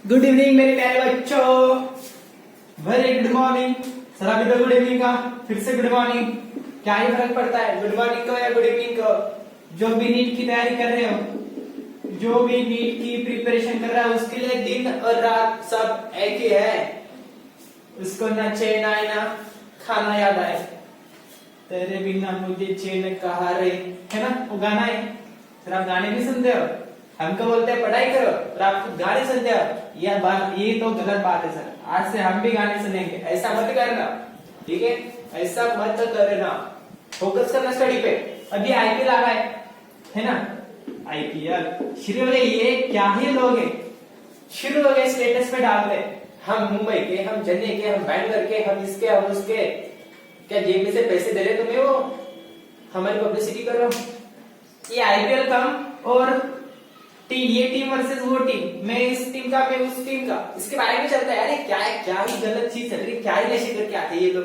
Good evening मेरे प्यारे बच्चों, very good morning. Sir अभी तो गुड इवनिंग का, फिर से गुड मॉर्निंग। क्या ही फर्क पड़ता है गुड मॉर्निंग को या गुड इवनिंग को। जो भी नीट की तैयारी कर रहे हो, जो भी नीट की प्रिपरेशन कर रहा है, उसके लिए दिन और रात सब एक ही है। उसको ना चैन आए ना खाना याद आए। तेरे बिना मुझे चैन कहाँ रे, है ना वो गाना है। सर आप गाने भी सुनते हो, हमको बोलते हैं पढ़ाई करो और आप गाने सुनते हो। ये तो गलत बात है सर। आज से हम भी गाने सुनेंगे, ऐसा मत करना, ठीक है? ऐसा मत करना, फोकस करना स्टडी पे। अभी आईपीएल आ रहा है ना? आईपीएल शुरू हो गई। ये क्या ही लोग हैं, शुरू हो गए स्टेटस पे डाल रहे, हम मुंबई के, हम चेन्नई के, हम बैंगलोर के, हम इसके, हम उसके। क्या जेब में से पैसे दे रहे तुम्हें वो? हमारी पब्लिसिटी करो। ये आईपीएल कम और ये टीम वर्सेस वो टीम, मैं इस टीम का, मैं उस टीम का, इसके बारे में चलता है। अरे क्या है, क्या ही गलत चीज चल रही है, क्या ही नशे करके आते हैं ये लोग,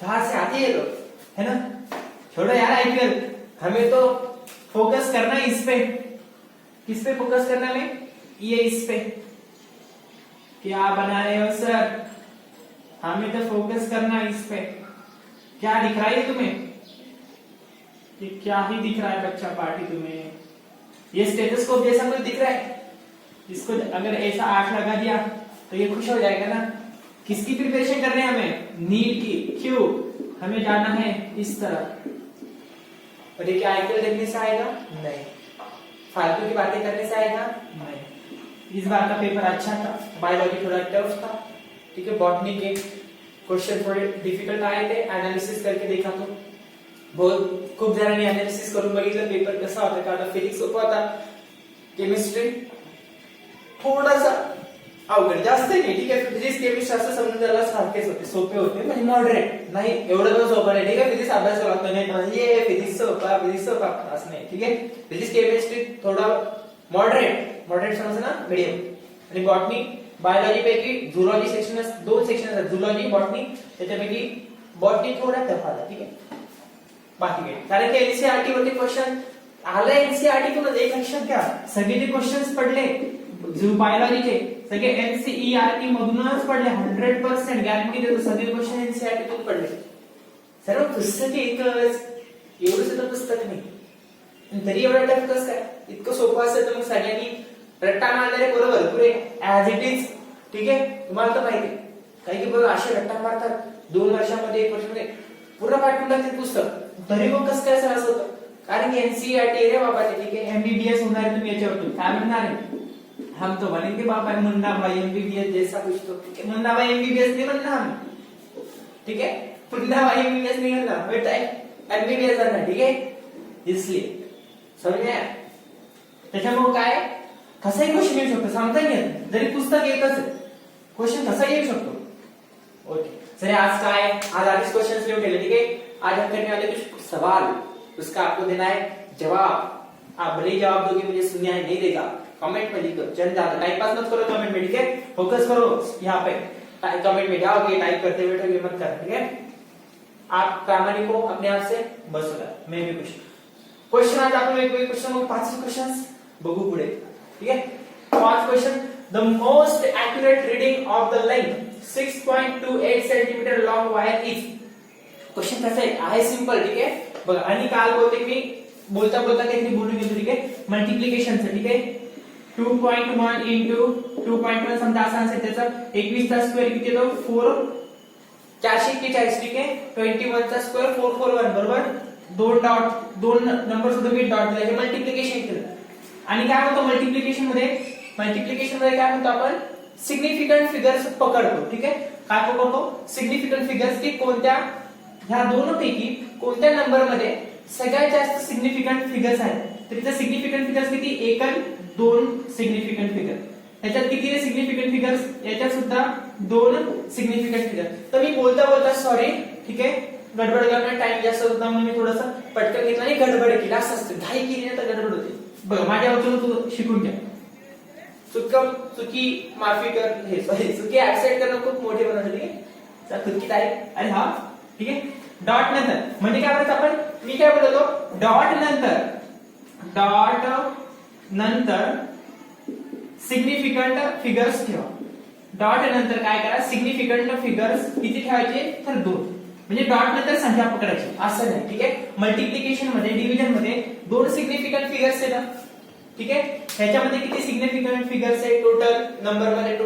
कहां से आते हैं ये लोग, है ना? छोड़ो यार आईपीएल, हमें तो फोकस करना है इस पे। किस पे फोकस करना है? ये इस पे। क्या बना रहे हो सर? हमें तो फोकस करना है इस पे। क्या दिख रहा है तुम्हें? ये क्या ही दिख रहा है बच्चा पार्टी तुम्हें? ये स्टेथोस्कोप जैसा कुछ दिख रहा है? इसको अगर ऐसा 8 लगा दिया तो ये खुश हो जाएगा ना। किसकी प्रिपरेशन करनी है हमें? नीट की। क्यों? हमें जाना है इस तरफ। और ये क्या आईपीएल देखने से आएगा? नहीं। फालतू की बातें करने से आएगा? नहीं। इस बार का पेपर अच्छा था, बायोलॉजी थोड़ा टफ था, ठीक है? बॉटनी के क्वेश्चन थोड़े डिफिकल्ट आए थे, एनालिसिस करके देखा तो बहुत खूप जणांनी एनालिसिस करून बघितलं पेपर कसा होता का. फिजिक्स सोपा होता, केमिस्ट्री थोडासा अवघड, जास्त नाही, ठीक आहे? फिजिक्स केमिस्ट्री असं समजायला सारखेच होते, सोपे होते, म्हणजे मॉडरेट नाही, एवढं पण सोपं नाही, ठीक आहे? फिजिक्स अभ्यास करावा लागतो, नाही म्हणजे फिजिक्स सोपा असं नाही, ठीक आहे? फिजिक्स केमिस्ट्री थोडा मॉडरेट समजलं ना, मीडियम. आणि बॉटनी बायोलॉजी पैकी झुलॉजी सेक्शन, 2 सेक्शन असतात, झुलॉजी बॉटनी. त्याच्यापैकी बॉटनी थोडा टफ आला, ठीक आहे? बाकी काय, कारण की एनसीईआरटी वरती क्वेश्चन आले, एनसीईआरटी तून एक लक्षात घ्या, सगळे जे क्वेश्चन्स पडले जो बायोलॉजीचे सगळे एनसीईआरटी मधूनच पडले. 100% गॅरंटी देतो, सगळे क्वेश्चन एनसीईआरटी तून पडले. सर्व पुस्तक एकच, एवढं सुद्धा पुस्तक नाही, तरी एवढं टफ कसं काय? इतकं सोपं असेल तर मग सगळ्यांनी रट्टा मारणारे बरोबर पुरे ऍज इट इज, ठीक आहे? तुम्हाला तर माहिती काही की बघा असे रट्टा मारतात 2 वर्षामध्ये 1 वर्षामध्ये पूर्ण पाठवून टाकते पुस्तक, तरी मग कसं काय असं होतं? कारण की एनसीईआरटी रे बाबा, ठीक आहे? एमबीबीएस होणार आहे तुम्ही याच्यावरती, काय म्हणणार आहे? हम तो बनेंगे बाबा मुन्ना भाई एमबीबीएस जैसा कुछ तो, ठीक है? मुन्ना भाई एमबीबीएस नहीं बनना हम, ठीक है? मुन्ना भाई एमबीबीएस नहीं बनना, बेटा एमबीबीएस बनना, ठीक है? इसलिए समझे? त्याच्यामुळे काय, कसाही क्वेश्चन येऊ शकतो, सांगता नाही येत, जरी पुस्तक एकच आहे, क्वेश्चन कसाही येऊ शकतो. ओके सर, आज काय, आज आधीच क्वेश्चंस लिहून ठेवले, ठीक है? आज हम करने वाले कुछ सवाल, उसका आपको देना है जवाब. आप भले ही जवाब दोगे, मुझे सुनना है, नहीं देगा, कमेंट में लिखो. जन ज्यादा टाइम पास मत करो कमेंट में, ठीक है? फोकस करो यहाँ पे, कमेंट में जाओगे, टाइप करते बैठोगे मत कर, ठीक है? आप प्रामाणिक हो अपने आप से, बस हो रहा, मैं भी खुश. क्वेश्चन आज आपण वेगवेगळे क्वेश्चन, मग 5 क्वेश्चंस बघू पुढे, ठीक है? 5 question. The most accurate reading of the length 6.28 centimetre long wire is. Question कसा आहे सिंपल, ठीक आहे? बघा, आणि काल बोलते मी बोलता काहीतरी बोलून घेतो, ठीक आहे? मल्टिप्लिकेशनचं, ठीक आहे? 2.1 इंटू 2.1 समजा असा असेल, त्याचा 21 चा स्क्वेअर किती येतो? 441, ठीक आहे? 21 चा स्क्वेअर 441, बरोबर? 2 नंबर सुद्धा मी डॉट दिला, हे मल्टिप्लिकेशन केलं. आणि काय म्हणतो मल्टिप्लिकेशन मध्ये काय म्हणतो आपण? सिग्निफिकंट फिगर्स पकडतो, ठीक आहे? काय पकडतो? सिग्निफिकंट फिगर्स, की कोणत्या ह्या दोन पैकी कोणत्या नंबर मध्ये सगळ्यात जास्त सिग्निफिकंट फिगर्स आहेत. तर इथे सिग्निफिकंट फिगर्स किती? 1 आणि 2 सिग्निफिकंट फिगर. याच्यात किती सिग्निफिकंट फिगर्स? याच्यात सुद्धा 2 सिग्निफिकंट फिगर. तर मी बोलता सॉरी, ठीक आहे? गडबड करण्यात टाइम जास्त होता म्हणून मी थोडंसं पटकन घेतलं आणि गडबड केली, असं असतं. घाई केली ना तर गडबड होते. बघ, माझ्या वाचून तू शिकून घ्या. चुकी माफी कर, हे सॉरी, चुकी ऍक्सेप्ट करणं खूप मोठे बनवलं, ठीक आहे? चुकी आहे, अरे हा, ठीक आहे? डॉट नंतर म्हणजे काय करायचं आपण? मी काय बोलतो? डॉट नंतर सिग्निफिकंट फिगर्स ठेवा. डॉट नंतर काय करा, सिग्निफिकंट फिगर्स किती ठेवायचे तर 2, म्हणजे डॉट नंतर संख्या पकडायची असं नाही. ठीक आहे, मल्टिप्लिकेशन मध्ये डिव्हिजन मध्ये 2 सिग्निफिकंट फिगर्स आहेत. ठीक आहे, ह्याच्यामध्ये किती सिग्निफिकंट फिगर्स आहे टोटल नंबर मध्ये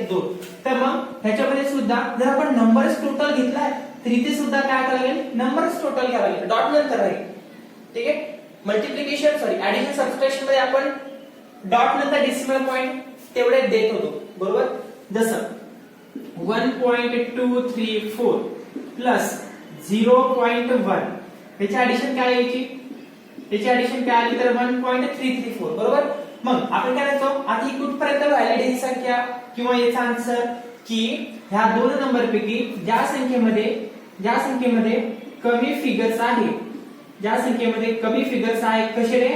2. तर मग ह्याच्यामध्ये सुद्धा जर आपण नंबर्स टोटल घेतलाय तर इथे सुद्धा काय करायला लागेल, नंबर्स टोटल घ्यावा लागेल, डॉट नंतर राहील. ठीक आहे, मल्टिप्लिकेशन ऍडिशन सबट्रॅक्शन मध्ये आपण डॉट नंतर डेसिमल पॉइंट तेवढे देत होतो बरोबर. जसं 1.234 प्लस 0.1 त्याची ऍडिशन काय यायची, त्याची ऍडिशन काय आली तर 1.334 बरोबर. मग आपण काय करायचो, आता ही कुठपर्यंत व्हॅलिड ही संख्या किंवा याचा आन्सर की ह्या 2 नंबर पैकी ज्या संख्येमध्ये कमी फिगर्स आहे, ज्या संख्येमध्ये कमी फिगर्स आहे कसे रे,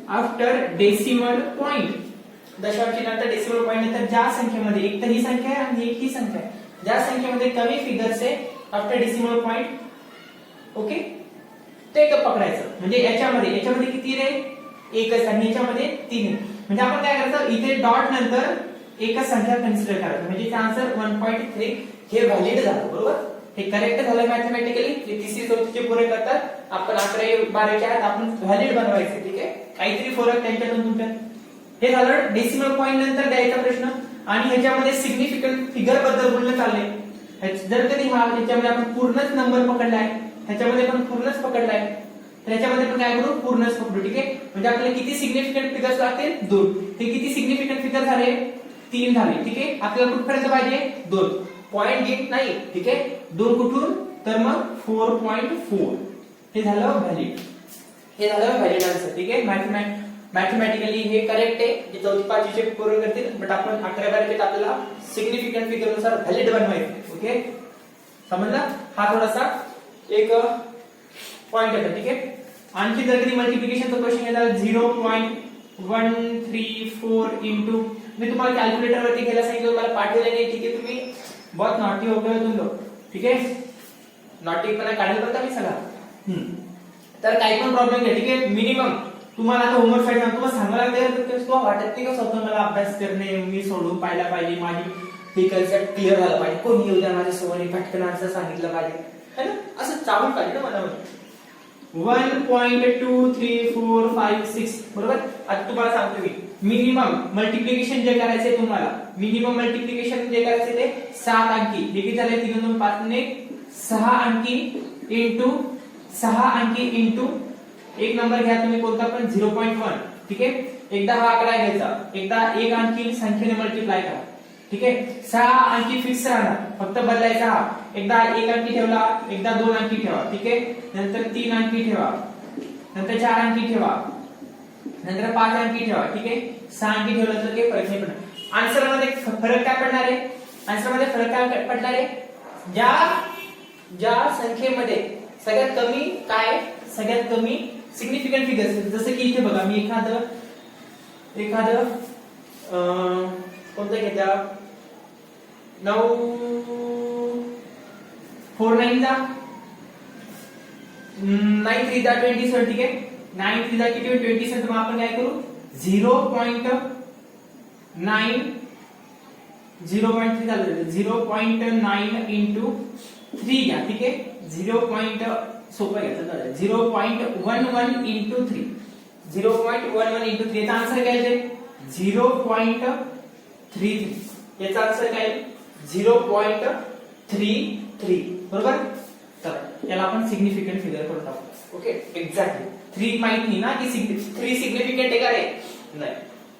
आफ्टर डेसिमल पॉइंट, दशांश नंतर डेसिमल पॉइंट नंतर ज्या संख्येमध्ये एक तर ही संख्या आहे आणि एक ही संख्या आहे, ज्या संख्येमध्ये कमी फिगर्स आहे आफ्टर डेसिमल पॉइंट, ओके ते पकडायचं. म्हणजे याच्यामध्ये किती रे, एकच आणि याच्यामध्ये 3. म्हणजे आपण काय करायचं, इथे डॉट नंतर एकच संख्या कन्सिडर करायचं, म्हणजे आन्सर 1.3 हे व्हॅलिड झालं बरोबर. हे करेक्ट झालं मॅथमॅटिकली. जे तिसरी चौथीचे पुरे करतात आपण 11वी 12वी आहेत आपण व्हॅलिड बनवायचे. ठीक आहे, काहीतरी फरक त्यांच्यातून तुमच्यात. हे झालं डेसिमल पॉइंट नंतर द्यायचा प्रश्न. आणि ह्याच्यामध्ये सिग्निफिकंट फिगर बद्दल बोलणं चाललंय. जर कधी ह्याच्यामध्ये आपण पूर्णच नंबर पकडलाय, ह्याच्यामध्ये पण पूर्णच पकडलाय, तर ह्याच्यामध्ये पण काय करू, पूर्णच पकडू. ठीक आहे, म्हणजे आपल्याला किती सिग्निफिकंट फिगर्स लागतील, 2. ते किती सिग्निफिकंट फिगर झाले, 3 झाले. ठीक आहे, आपल्याला कुठपर्यंत पाहिजे, 2 पॉइंट गेट नाही. ठीक आहे, 2 कुठून तर मग 4.4 हे झालं व्हॅलिड, हे झालं व्हॅलिड आन्सर. ठीक आहे, मॅथमॅटिकली हे करेक्ट आहे. जे 4थी 5वीचे पूर्ण करतील, बट आपण 11 12 आपल्याला सिग्निफिकंट फिगर नुसार व्हॅलिड बनवायचे. ओके, समजला. हा थोडासा एक पॉइंट आहे. ठीक आहे, आणखी जर कधी मल्टिप्लिकेशनचा क्वेश्चन येतात 0.134 इंटू, मी तुम्हाला कॅल्क्युलेटर वरती घ्यायला सांगितलं, मला पाठवले नाही. ठीक आहे, तुम्ही बहुत नॉटी हो गए तुम लोग. ठीक आहे, नॉटीपणा काढेल बरं का मी सगळा. तर काही पण प्रॉब्लेम नाही. ठीक आहे, मिनिमम तुम्हाला आता होमवर्क साठी तुम्हाला सांगायला लागेल, तो वाटत नाही का स्वतः मला अभ्यास करणे, मी सोडून पाहिला पाहिजे, माझी हे कन्सेप्ट क्लिअर झाला पाहिजे, कोणी येऊ द्या माझ्या सोबत पटकन आन्सर सांगितलं पाहिजे, है ना, असं चालू पाहिजे ना मनामध्ये. 1.23456 बरोबर. आता तुम्हाला सांगतो मी मिनिमम मल्टिप्लिकेशन जे करायचंय तुम्हाला, मिनिमम मल्टिप्लिकेशन जे करायचंय ते 7 अंकी. हे किती झाले, 3 2 5 ने 6 अंकी इंटू 6 अंकी इंटू एक नंबर घ्या तुम्ही कोणता पण 0.1. ठीक आहे, एकदा हा आकडा घ्यायचा, एकदा एक अंकी संख्येने मल्टिप्लाय करा. ठीक आहे, 6 अंकी फिक्स राहणार, फक्त बदलायचा हा. एकदा एक अंकी ठेवला, एकदा 2 अंकी ठेवा. ठीक आहे, नंतर 3 अंकी ठेवा, नंतर 4 अंकी ठेवा, नंतर 5 अंकी ठेवा. ठीक आहे, 6 अंकी ठेवलं तर काही फरक नाही पडणार. आन्सर मध्ये फरक काय पडणार आहे, आन्सर मध्ये फरक काय पडणार आहे, ज्या संख्येमध्ये सगळ्यात कमी काय, सगळ्यात कमी सिग्निफिकंट फिगर्स. जसं की इथे बघा, मी एखादं कोणतं घेता, 9 4 9 जा 9 3 जा 27. ठीक आहे, 9 3 जा किती 27. तर मग आपण काय करू, 0.3 झालं, 0.9 इंटू 3 घ्या. ठीक आहे, 0. सोपं घ्यायचं, 0.11 इंटू 3, 0.11 इंटू 3 याचा आन्सर काय आहे, 0.33. याचा आन्सर काय, 0.33 बरोबर. तर याला आपण सिग्निफिकंट फिगर करून टाकू. ओके, एक्झॅक्टली 3 माहित नाही ना की 3 सिग्निफिकंट आहे का रे, नाही,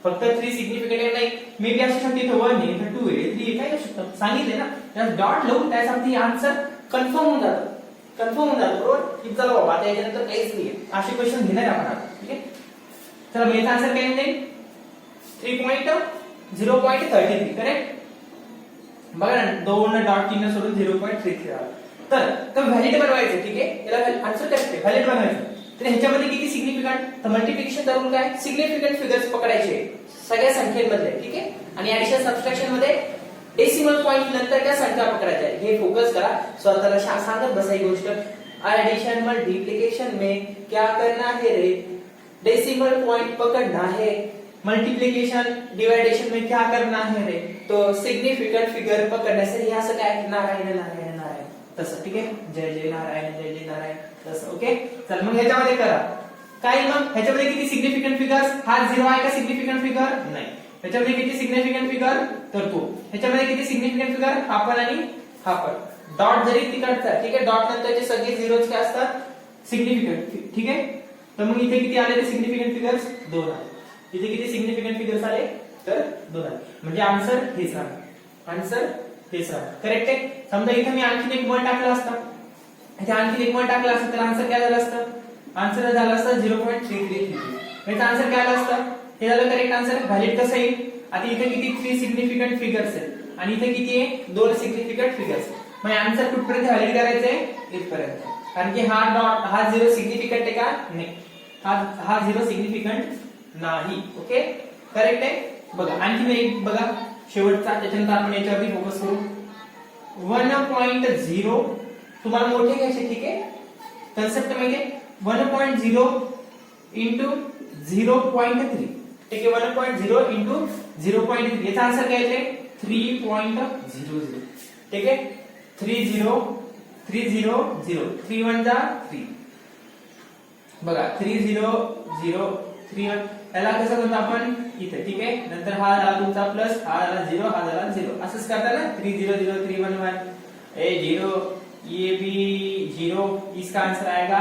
फक्त 3 सिग्निफिकंट आहे नाही. मे बी असू शकते 1 आहे, 2 आहे, 3 आहे, काय असू शकतं, सांगितले ना. त्या डॉट लावून त्यासाठी आन्सर कन्फर्म होऊन जातं, बरोबर. की चला बाबा आता याच्यानंतर काहीच नाही, असे क्वेश्चन घेणार आपण आता. ठीक आहे, चला मग याचा आन्सर काय येईल, 0.33 करेक्ट. बघा ना, 2 डॉट 3 सोडून 0.33 आला. तर व्हॅलिड बनवायचं. ठीक आहे, याला आन्सर करेक्ट आहे, व्हॅलिड बनवायचं. तर ह्याच्यामध्ये किती सिग्निफिकंट, तर मल्टिप्लिकेशन करून काय सिग्निफिकंट फिगर्स पकडायचे सगळ्या संख्येमध्ये. ठीक आहे, आणि ऍडिशन सबट्रॅक्शन मध्ये डेसिमल पॉइंट नंतर त्या संख्या पकडायच्या, हे फोकस करा. स्वतःला सांगत बसा ही गोष्ट. एडिशन मल्टीप्लिकेशन में क्या करना है रे, डेसिमल पॉइंट पकड़ना है, मल्टीप्लिकेशन डिवाइडेशन में क्या करना है रे, तो सिग्निफिकंट फिगर पकडण्यासाठी हे असं काय नारायण नारायण नारायण तसं, ठीक आहे, जय जय नारायण जय जय नारायण तसं. ओके, चल मग ह्याच्यामध्ये करा काय. मग ह्याच्यामध्ये किती सिग्निफिकंट फिगर्स, हा 0 आहे का सिग्निफिकंट फिगर, नाही. ह्याच्यामध्ये किती सिग्निफिकंट फिगर, तर तो. ह्याच्यामध्ये किती सिग्निफिकंट फिगर, हा पण आणि हा पण. डॉट जरी तिकडचा, ठीक आहे, डॉट नंतरचे सगळे झिरोज काय असतात, सिग्निफिकंट, ठीक आहे. तर मग इथे किती आले ते सिग्निफिकंट फिगर्स, 2 आले. इथे किती सिग्निफिकंट फिगर्स आले, तर 2 आले. म्हणजे आन्सर हेच राहणार, आन्सर हेच राहणार. करेक्ट आहे. समजा इथे मी आणखी एक 1 टाकला असता, इथे आणखी एक 1 टाकला असता, तर आन्सर काय झालं असतं, आन्सर झालं असतं 0.3333. याचा आन्सर काय आला असता, हे झालं करेक्ट आन्सर. व्हॅलिड कसं येईल, आता इथे किती 3 सिग्निफिकंट फिगर्स आहेत आणि इथे किती आहे 2 सिग्निफिकंट फिगर्स. मग आन्सर कुठपर्यंत व्हॅलिड करायचंय, इथपर्यंत. कारण की हा डॉट, हा 0 सिग्निफिकंट आहे का, नाही, हा 0 सिग्निफिकंट नाही. ओके, करेक्ट आहे. बघा आणखी एक बघा शेवटचा, त्याच्यानंतर आपण याच्यावरती फोकस करू. 1.0 तुम्हाला मोठे घ्यायचे, ठीक आहे, कन्सेप्ट माहिती आहे. 1.0 इंटू 0.3, ठीक आहे, 1.0 इंटू 0.3. याचा आन्सर काय येते 3.00, ठीक आहे. 3 1 जा 3, बघा 3 याला कसं करतो आपण इथे, ठीक आहे. नंतर हा झाला तुमचा प्लस, हा झाला 0, हा झाला 0, असंच करता ना. 3 0 0 3 1 1 ए 0, ये भी 0. इसका आंसर आएगा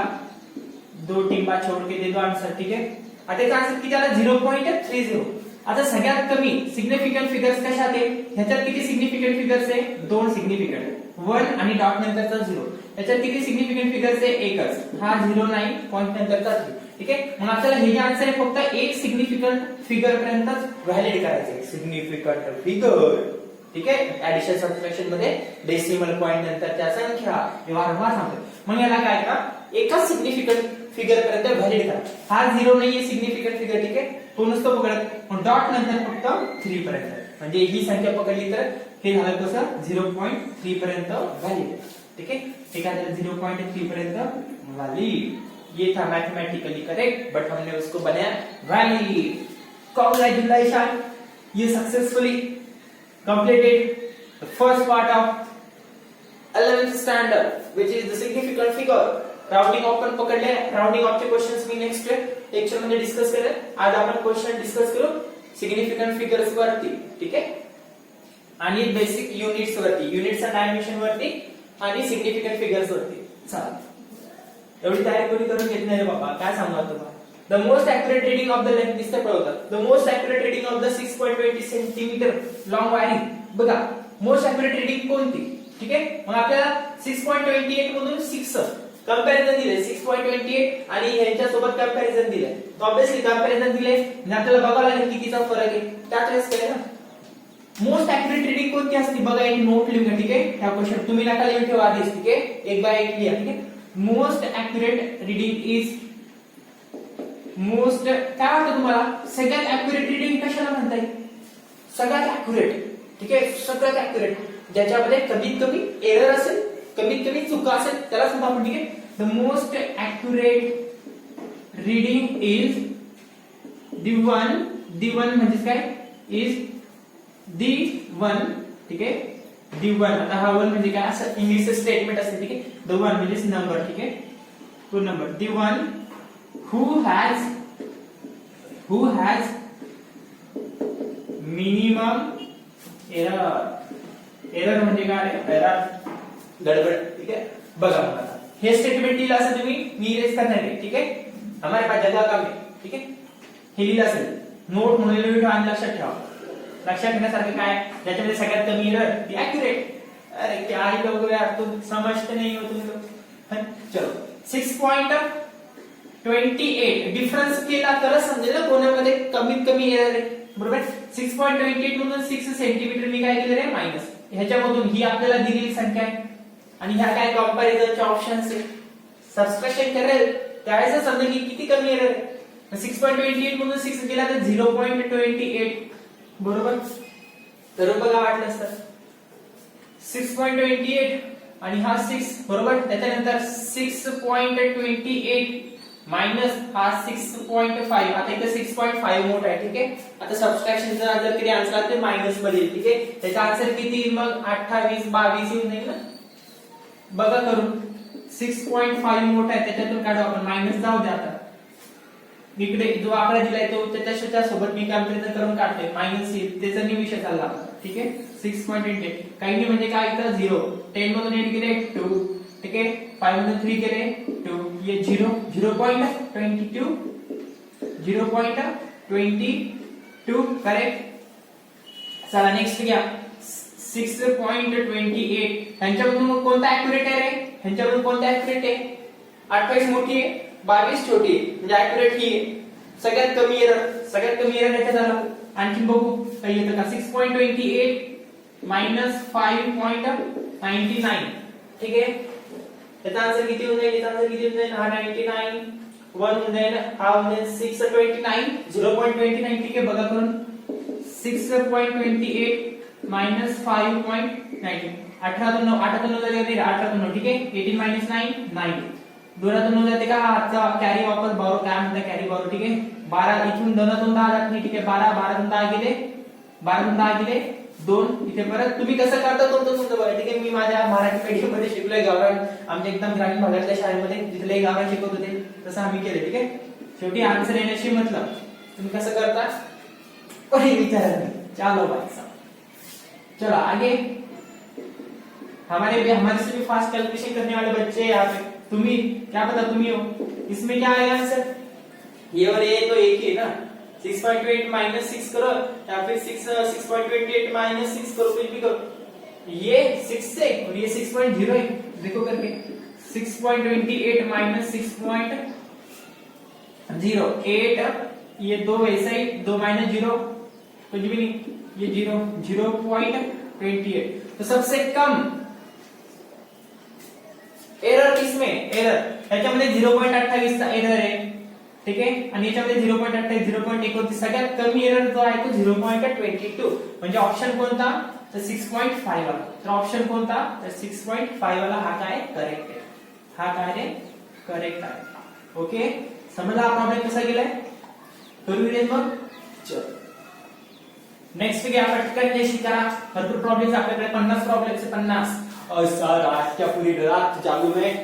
2 टिंबा छोड़ के दे दो आंसर, ठीक है. आता याचा आंसर किती आला 0.30. आता सगळ्यात कमी सिग्निफिकंट फिगर्स कशात आहे, ह्याच्यात किती सिग्निफिकंट फिगर्स आहे, 2 सिग्निफिकंट, 1 आणि डॉट नंतरचा 0. याच्यात किती सिग्निफिकंट फिगर्स आहे, एकच, हा 0 नाही, पॉइंट नंतरचा 3, ठीक आहे. मग आपल्याला हे आन्सर आहे फक्त एक सिग्निफिकंट फिगर पर्यंतच व्हॅलिड करायचे, सिग्निफिकंट फिगर, ठीक आहे. ऍडिशन सबट्रॅक्शन मध्ये डेसिमल पॉइंट नंतरच्या संख्या वारंवार सांगतो. मग याला काय करा, एका सिग्निफिकंट फिगर पर्यंत व्हॅलिड करा. हा 0 नाहीये सिग्निफिकंट फिगर, ठीक आहे, तो नसतो पकडत. मग डॉट नंतर फक्त 3 पर्यंत, म्हणजे ही संख्या पकडली तर हे झालं कसं 0.3 पर्यंत व्हॅलिड, ठीक आहे. ठीक आहे, 0.3 पर्यंत व्हॅलिड. ये था मैथमेटिकली करेक्ट, बट हमने उसको बनाया valid. Congratulation, you successfully completed the first part of 11th standard, which is the significant figure. Rounding off पण पकडले. राउंडिंग ऑफ चे क्वेश्चंस मी नेक्स्ट लेक्चर मध्ये डिस्कस करेन. आज आपण क्वेश्चन डिस्कस करू सिग्निफिकंट फिगर्स वरती, ठीक आहे, आणि बेसिक युनिट्स वरती, युनिट्सच्या डायमेन्शन वरती आणि सिग्निफिकंट फिगर्स वरती. चला, एवढी तयारी कोणी करून घेत नाही रे बाबा, काय सांगू तुम्हाला. The most accurate reading of the length दिसतं पळवतात. The most accurate reading of the 6.20 centimetre long wiring. बघा मोस्ट ऍक्युरेट रीडिंग कोणती, ठीक आहे. मग आपल्याला 6.28 मधून 6 कंपॅरिझन दिले, 6.28 आणि ह्यांच्या सोबत कंपॅरिझन दिले. ऑब्वियसली कंपॅरिझन दिले म्हणजे आपल्याला बघावं लागेल कितीचा फरक आहे, त्याच वेळेस केले ना. मोस्ट ऍक्युरेट रीडिंग कोणती असते बघा, एक नोट लिहून घ्या, ठीक आहे. ह्या क्वेश्चन तुम्ही नका लिहून ठेवा आधीच, ठीक आहे, 1 बाय 1 लिहा, ठीक आहे. Most accurate reading is most, काय वाटतं तुम्हाला सगळ्यात ऍक्युरेट रीडिंग कशाला म्हणता येईल, सगळ्यात ऍक्युरेट, ठीक आहे, सगळ्यात ऍक्युरेट ज्याच्यामध्ये कमीत कमी एरर असेल, कमीत कमी चुका असेल, त्याला सुद्धा आपण, ठीक आहे. The most accurate reading is the one म्हणजे काय, इज दी वन, ठीक आहे. दी वन, आता हा वन म्हणजे काय असं इंग्लिश स्टेटमेंट असते, ठीक आहे. द वन म्हणजे नंबर, ठीक आहे, तो number. The one who has minimum error म्हणजे काय, एरर गडबड, ठीक आहे. बघा हे स्टेटमेंट लिहिलं असेल तुम्ही, मी इरेज करणार आहे, ठीक आहे. हमारे पास जगह कम है, ठीक आहे. हे लिहिलं असेल नोट म्हणून लिहून ठेवा आणि लक्षात ठेवा. लक्षात घेण्यासारखं काय, ज्याच्यामध्ये सगळ्यात कमी एरर ती ऍक्युरेट. अरे क्या ही लोग यार, तुम समझते नहीं हो तुम लोग. चलो 6.28 डिफरन्स केला तर समजेल ना कोणामध्ये कमीत कमी एरर आहे, बरोबर. 6.28 मधून 6 सेंटीमीटर मी काय केलं रे मायनस, ह्याच्यामधून ही आपल्याला दिलेली संख्या आहे आणि ह्या काय कंपॅरिझनचे ऑप्शन्स आहे. सबस्ट्रॅक्शन करेल त्यावेळेस समजेल की किती कमी एरर आहे. 6.28 मधून 6 गेला तर 0.28, बरोबर. तर बघा वाटलं असतं 6.28 आणि हा 6, बरोबर. त्याच्यानंतर 6.28 मायनस हा 6.5, आता इथे 6.5 मोठा आहे, ठीक आहे. आता सबट्रॅक्शनचा जर किती आन्सर ते मायनस मध्ये येईल, ठीक आहे. त्याचा आन्सर किती येईल मग 28 22 येऊन जाईल ना. बघा करून 6.5 मोठा आहे, त्याच्यातून काढू आपण, मायनस जाऊ द्या. आता इकडे जो आकडा दिलाय तो त्याच्या सोबत मी कॅल्क्युलेटर करून काढते, मायनस येईल, त्याचा निविषय चालला, ठीक आहे. 6.8 काही नाही म्हणजे काय इथं 0, 10 मधून 8 गेले 2, ठीक आहे. 5 मधून 3 गेले 2, ये 0, 0.22, 0.22 करेक्ट. चला नेक्स्ट घ्या 6.28. ह्यांच्यामधून कोणता ऍक्युरेट आहे रे? ह्यांच्यामधून कोणता ऍक्युरेट आहे? 28 मोठी आहे, 22 छोटी आहे, म्हणजे ऍक्युरेट ही आहे. सगळ्यात कमी एरर ह्याच्यात झाला. आणखी बघू काही येतं का. 6.28 मायनस 5.99, ठीक आहे. त्याचा आन्सर किती होऊन जाईल? हा 99 1 होऊन जाईल, हा होऊन जाईल 6.29, 0.29, ठीक आहे. बघा करून 6.28 मायनस 5.90, 18 9 झाले, ठीक आहे. 18 मायनस 9 9, 2 जाते का, आजचा कॅरी वापस बारो, काय म्हणतात कॅरी बारो, ठीक आहे. 12 इथून 2 10 जात नाही, ठीक आहे. 12 10 गेले, 12 गेले 2, इथे परत तुम्ही कसं करता तुमचं बघा, ठीक आहे. मी माझ्या मराठी मीडियम मध्ये शिकलोय, गावरान, आमच्या एकदम ग्रामीण भागातल्या शाळेमध्ये तिथले गावरान शिकवत होते, तसं आम्ही केलं, ठीक आहे. शेवटी आन्सर येण्याशी मतलब तुम्ही कसं करता कोणी विचारत नाही. चलो भाई साहब, चलो आगे. हमारे से भी फास्ट कैलकुलेशन करने वाले बच्चे यहाँ पे, तुम्ही क्या पता तुम्ही हो. इसमें क्या आएगा आंसर? ये और ये तो एक ही है ना. 6.28 माइनस 6 करो या फिर 6.28 माइनस 6 करो, कुछ भी करो. ये 6 से और ये 6.0 है, देखो करके 6.28 माइनस 6.08, ये 2 वैसा ही, 2 माइनस 0 कुछ भी नहीं, ये 0.28. तो सबसे कम एरर किसमें? एरर ह्याच्यामध्ये 0.28 चा एरर आहे, ठीक आहे. आणि याच्यामध्ये 0.28 0.29, सगळ्यात कमी एरर जो आहे तो 0.22. म्हणजे ऑप्शन कोणता? तर 6.5 वाला. तर ऑप्शन कोणता? तर 6.5 वाला हा काय करेक्ट आहे, हा काय आहे करेक्ट आहे. ओके, समजला हा प्रॉब्लेम कसा गेलाय? करू मग चल नेक्स्ट घ्या पटकन, जे शिका. भरपूर प्रॉब्लेम्स आपल्याकडे, 50 प्रॉब्लेम्स आहे, 50. और सर आज क्या पूरी रात जागू मैं?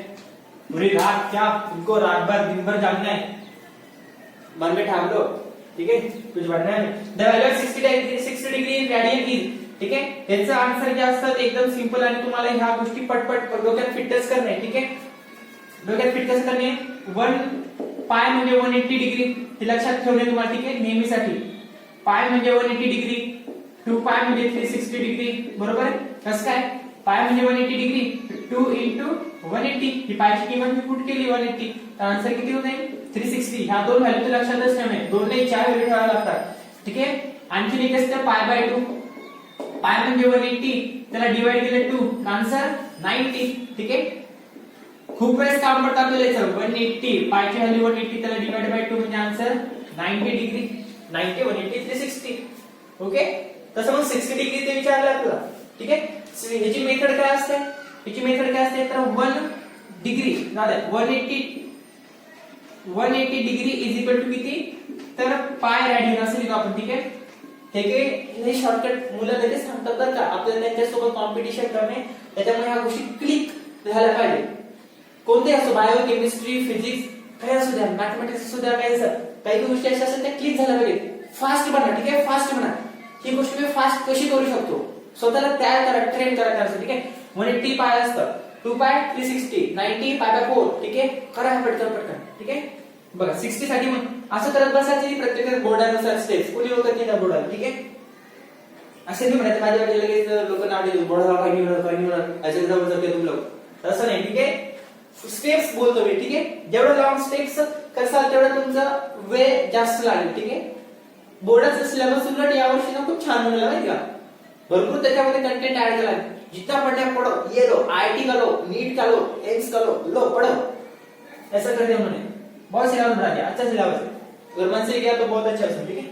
पूरी रात क्या? तुमको रात भर दिन भर जागना है? मन में ठान लो, ठीक है, कुछ बढ़ना है. The value 60 degree in radian is, ठीक आहे. याचा आन्सर जे असतात एकदम सिंपल, आणि तुम्हाला ह्या गोष्टी पटपट डोक्यात फिटच करणे, ठीक आहे. डोक्यात फिट कसं करणे? 1 पाय म्हणजे 180 डिग्री, हे लक्षात ठेवणे तुम्हाला, ठीक आहे, नेहमीसाठी. पाय म्हणजे 180 डिग्री, 2 पाय म्हणजे 360 डिग्री, बरोबर आहे. कसं काय? पाय म्हणजे 180 डिग्री, 2 into 180, ही पायची किंमत मी पुट केली 180, तर आन्सर किती होत आहे 360. ह्या दोन व्हॅल्यू तर लक्षातच ठेवणे, 2 नाही 4 व्हॅल्यू ठेवाव्या लागतात, ठीक आहे. आणखी एक असतं पाय बाय 2, पाय म्हणजे 180, त्याला डिवाइड केले 2, आन्सर 90, ठीक आहे. खूप वेळेस काम पडतं आपल्याला याचं. 180 पायची व्हॅल्यू 180, त्याला डिवाइड बाय 2 म्हणजे आन्सर 90 डिग्री. 90 180 360, ओके. तसं मग 60 डिग्री ते विचारलं आपल्याला, ठीक आहे. याची मेथड काय असते? याची मेथड काय असते? तर 1 डिग्री झालं 180 डिग्री इज इक्वल टू किती? तर पाय रेडियन असं लिहितो आपण, ठीक आहे. हे शॉर्टकट मुलं लगेच सांगतात बरं का, आपल्याला त्यांच्यासोबत कॉम्पिटिशन करणे, त्याच्यामुळे ह्या गोष्टी क्लिक झाल्या पाहिजे. कोणते असो, बायो केमिस्ट्री फिजिक्स काही असू द्या, मॅथमॅटिक्स असू द्या, काही गोष्टी अशा असतात त्या क्लिक झाल्या पाहिजे. फास्ट बना, ठीक आहे, फास्ट बना. ही गोष्ट मी फास्ट कशी करू शकतो, स्वतःला तयार करा, ट्रेन करा त्यासाठी, ठीक आहे. 180 पाय असतं, 2 पाय 360, 90 पाय बाय 4, ठीक आहे. करा पटकन, ठीक आहे. बघा 60 साठी मग असं करत बसायची प्रत्येक बोर्डानुसार स्टेप्स, कोणी लोक नाही बोर्डाला, ठीक आहे. असे नाही म्हणायचं माझ्याकडे लगेच लोक नाव देतील बोर्डाला काही असे जाऊ शकते तुम्ही लोक, तसं नाही, ठीक आहे. स्टेप्स बोलतो मी, ठीक आहे. जेवढं लॉंग स्टेप्स करसाल तेवढं तुमचा वेळ जास्त लागेल, ठीक आहे. बोर्डाचा सिलेबस उलट यावर्षी ना खूप छान बनवला माहिती का, भरपूर त्याच्यामध्ये कंटेंट ऍड केला. जितना पढ़ना पढ़ो, ये लो आईआईटी का लो, नीट का लो, एम्स का लो पढ़ो, ऐसा कर दिया उन्होंने. बहुत सिलेबस बना दिया, अच्छा सिलेबस है. अगर मन से किया तो बहुत अच्छा है, ठीक है.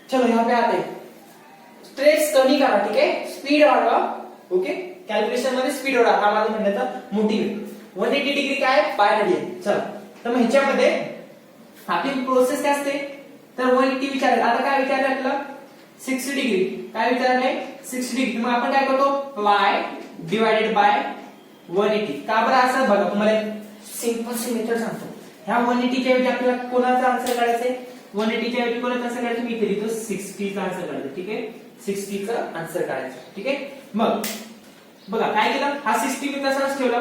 चलो यहाँ पे आते हैं. स्ट्रेस कमी करा, ठीक है, स्पीड वाढवा, ओके. कॅल्क्युलेशन मध्ये स्पीड वाढवा, हा माझा म्हणण्याचा मोटिव्ह. 180 डिग्री काय? Pi radian. चला तर मग ह्याच्यामध्ये आपली प्रोसेस काय असते तर 180 विचारलं. आता काय विचारलं आपल्याला 60 डिग्री. काय विचारलंय 60 डिग्री. मग आपण काय करतो पाय डिवाइडेड बाय 180. का बरं असं बघा तुम्हाला सिंपल सी मेथड सांगतो. ह्या 180 च्या ऐवजी आपल्याला कोणाचा आन्सर काढायचा 180 च्या ऐवजी कोणाचा आन्सर काढायचा मी इथे लिहितो 60 चा आन्सर काढायचा. ठीक आहे 60 चा आन्सर काढायचा. ठीक आहे मग बघा काय केलं हा 60 मी तसाच ठेवला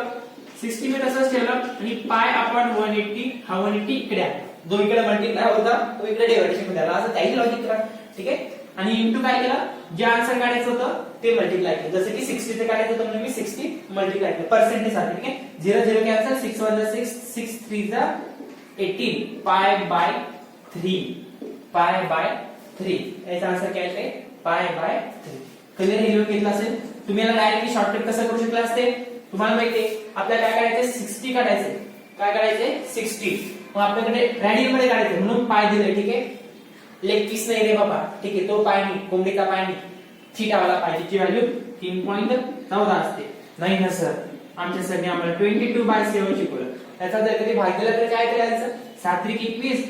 60 मी तसाच ठेवला आणि पाय आपण 180 हा 180 इकडे आहे. जो इकडे मल्टिप्लाय होता तो इकडे डिव्हायडेशन मध्ये आला. असं काही लॉजिक करा. ठीक आहे आणि इनटू काय केलं जे आन्सर काढायचं होतं ते मल्टिप्लाय केलं. जसं की 60 चे काढायचं होतं म्हणून मी 60 मल्टिप्लाय केलं पर्सेंटेज साठी. ठीक आहे 0 0 cancel 6 1 6 6 3 18 pi by 3 pi by 3 याचा आन्सर काय आहे पाय बाय 3. क्लिअर हे घेतलं असेल. तुम्ही याला डायरेक्टली शॉर्टकट कसं करू शकला असते तुम्हाला माहितीये आपल्याला काय करायचंय 60 काढायचंय. काय काढायचंय 60. मग आपल्याकडे रॅडियन मध्ये काढायचंय म्हणून पाय दिले. ठीक आहे लेग पीस नाही रे बाबा. ठीक आहे तो पाय नाही कोंबडीचा पाय नाही थीटा वाला पाय ची व्हॅल्यू 3.14 असते. नाही ना सर आमच्या सरने आम्हाला 22/7 शिकवलं. त्याचा जर कधी भाग दिला तर काय करायचं 7 त्रिक 21.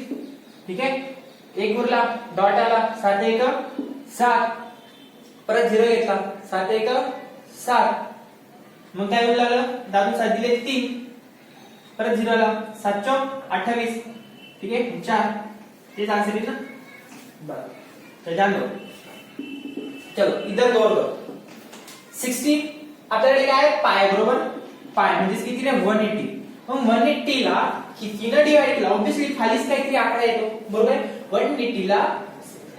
ठीक आहे एक उरला डॉट आला 7 1 7 परत 0 घेतला 7 1 7. मग काय उरलं दादू 7 दिले 3 परत 0 आला 7 4 28. ठीक आहे 4 तेच आन्सर आहे ना. बरं तर जान दो चलो इधर गौर करो 60 आपल्याकडे काय पाय बरोबर पाय म्हणजे किती रे 180. मग 180 ला कितीने डिवाइड केला ऑब्वियसली खालीच काहीतरी आकडा येतो बरोबर. 180 ला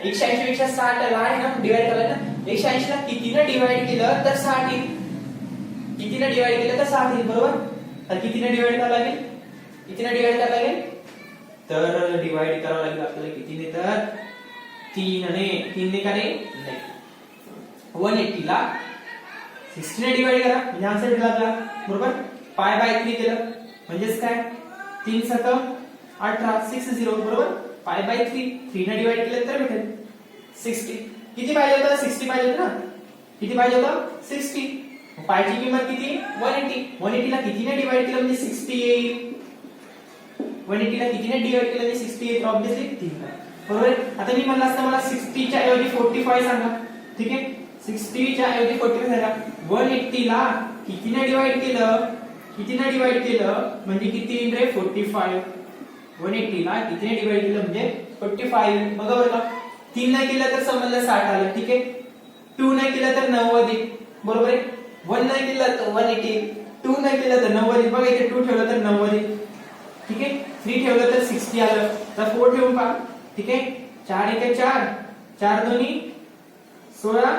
180 पेक्षा 60 ला आहे ना डिवाइड करायला ना 180 ला कितीने डिवाइड केलं तर 60 येईल. कितीने डिवाइड केलं तर 60 येईल बरोबर. तर कितीने डिवाइड करावं लागेल कितीने डिवाइड करावं लागेल तर डिवाइड करावं लागेल आपल्याला कितीने तर 3 ने 3 ने का नाही 180 ला 60 ने डिवाइड करा म्हणजे आन्सर भेटला आपला बरोबर. पाय बाय 3 केलं म्हणजेच काय 3 7 18 60 बरोबर. पाय बाय 3 ने डिवाइड केलं तर भेटेल 60. किती पाहिजे होतं 60 पाहिजे होतं ना. किती पाहिजे होतं 60. पायची किंमत किती 180. 180 ला कितीने डिवाइड केलं म्हणजे 60 येईल. 180 ला कितीने डिवाइड केलं म्हणजे 60 येईल ऑब्वियसली 3 बरोबर. आता मी म्हणलं असतं मला 60 च्या ऐवजी 45 सांगा. ठीक आहे 60 च्या ऐवजी 45 सांगा. 180 ला कितीने डिवाइड केलं म्हणजे किती येईल रे 45. 180 ला कितीने डिवाइड केलं म्हणजे 45. बघा बरं का 3 नाही केलं तर समजलं 60 आलं. ठीक आहे 2 नाही केलं तर 90 येईल बरोबर आहे. 1 नाही केलं तर 180. 2 नाही केलं तर 90 येईल. बघा इथे 2 ठेवलं तर 90 येईल. ठीक आहे 3 ठेवलं तर 60 आलं. तर 4 ठेवून पहा. ठीक आहे 4 1 4 4 2 16